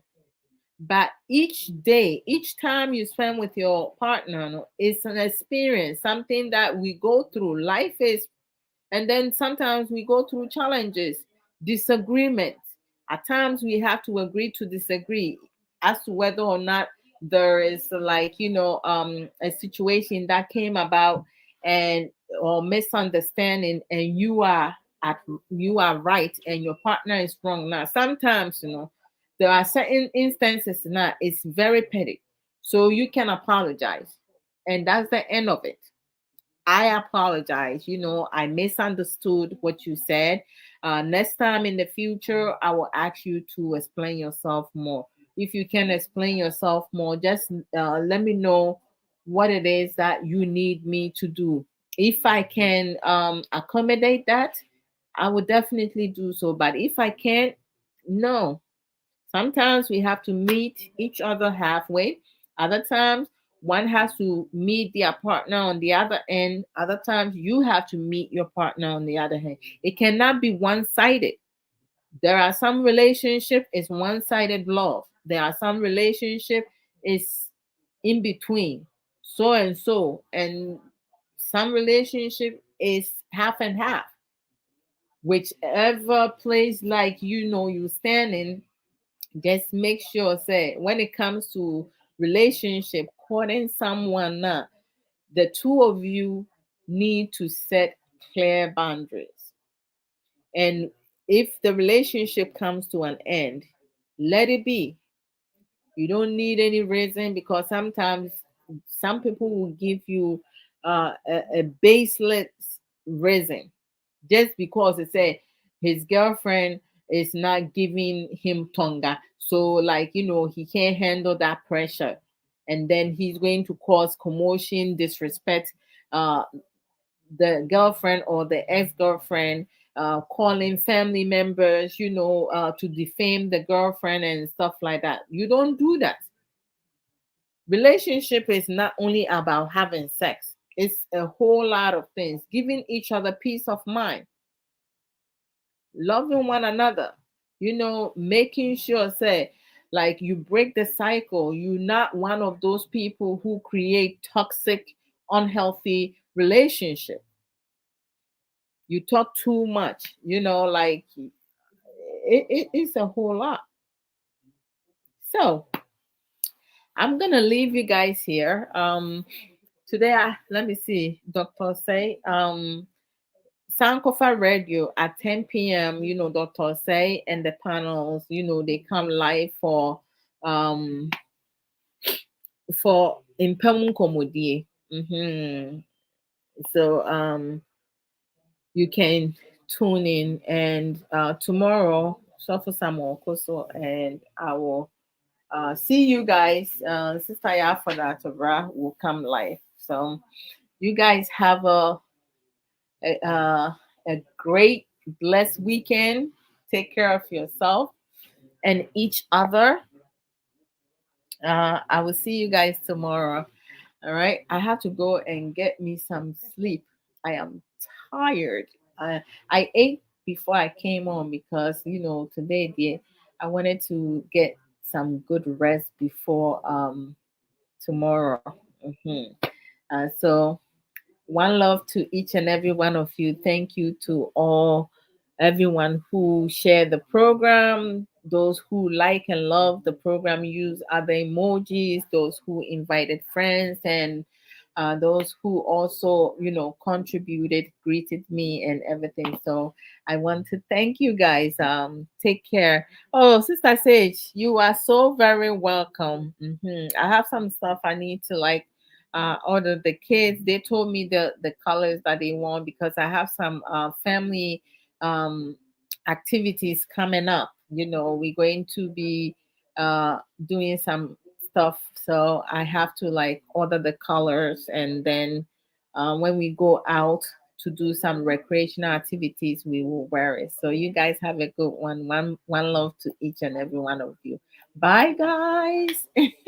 But each day, each time you spend with your partner, no, it's an experience, something that we go through. Life is, and then sometimes we go through challenges, disagreements. At times we have to agree to disagree as to whether or not there is, like, a situation that came about, and or misunderstanding, and at you are right and your partner is wrong. Now sometimes, there are certain instances now it's very petty. So you can apologize, and that's the end of it. I apologize. I misunderstood what you said. Next time in the future, I will ask you to explain yourself more. If you can explain yourself more, just let me know what it is that you need me to do. If I can accommodate that, I will definitely do so. But if I can't, no. Sometimes we have to meet each other halfway. Other times, one has to meet their partner on the other end. Other times, you have to meet your partner on the other hand. It cannot be one-sided. There are some relationship is one-sided love. There are some relationship is in between, so and so, and some relationship is half and half. Whichever place, like, you stand in, just make sure, say, when it comes to relationship, courting someone now, the two of you need to set clear boundaries. And if the relationship comes to an end, let it be. You don't need any reason, because sometimes some people will give you a baseless reason just because they say his girlfriend is not giving him tonga. So, like, he can't handle that pressure. And then he's going to cause commotion, disrespect uh, the girlfriend or the ex-girlfriend, calling family members, to defame the girlfriend and stuff like that. You don't do that. Relationship is not only about having sex. It's a whole lot of things. Giving each other peace of mind, loving one another, making sure, say, like, you break the cycle. You're not one of those people who create toxic, unhealthy relationship. You talk too much, like, it's a whole lot. So I'm gonna leave you guys here. Today, let me see, Dr. Say, Sankofa Radio at 10 p.m. Dr. Say and the panels, they come live for Impemu Komodie. So you can tune in, and tomorrow, Shuffle Samuel Koso, and I will see you guys. Sister Yafada Tabra will come live. So you guys have a great, blessed weekend. Take care of yourself and each other. I will see you guys tomorrow. All right. I have to go and get me some sleep. I am tired. I ate before I came on because today, dear, I wanted to get some good rest before tomorrow. Mhm. So one love to each and every one of you. Thank you to all everyone who shared the program, those who like and love the program, use other emojis, those who invited friends, and those who also, contributed, greeted me, and everything. So I want to thank you guys. Take care. Oh, Sister Sage, you are so very welcome. I have some stuff I need to like order the kids. They told me the colors that they want because I have some family um activities coming up. We're going to be doing some stuff, so I have to like order the colors, and then when we go out to do some recreational activities, we will wear it. So you guys have a good one. One love to each and every one of you. Bye, guys.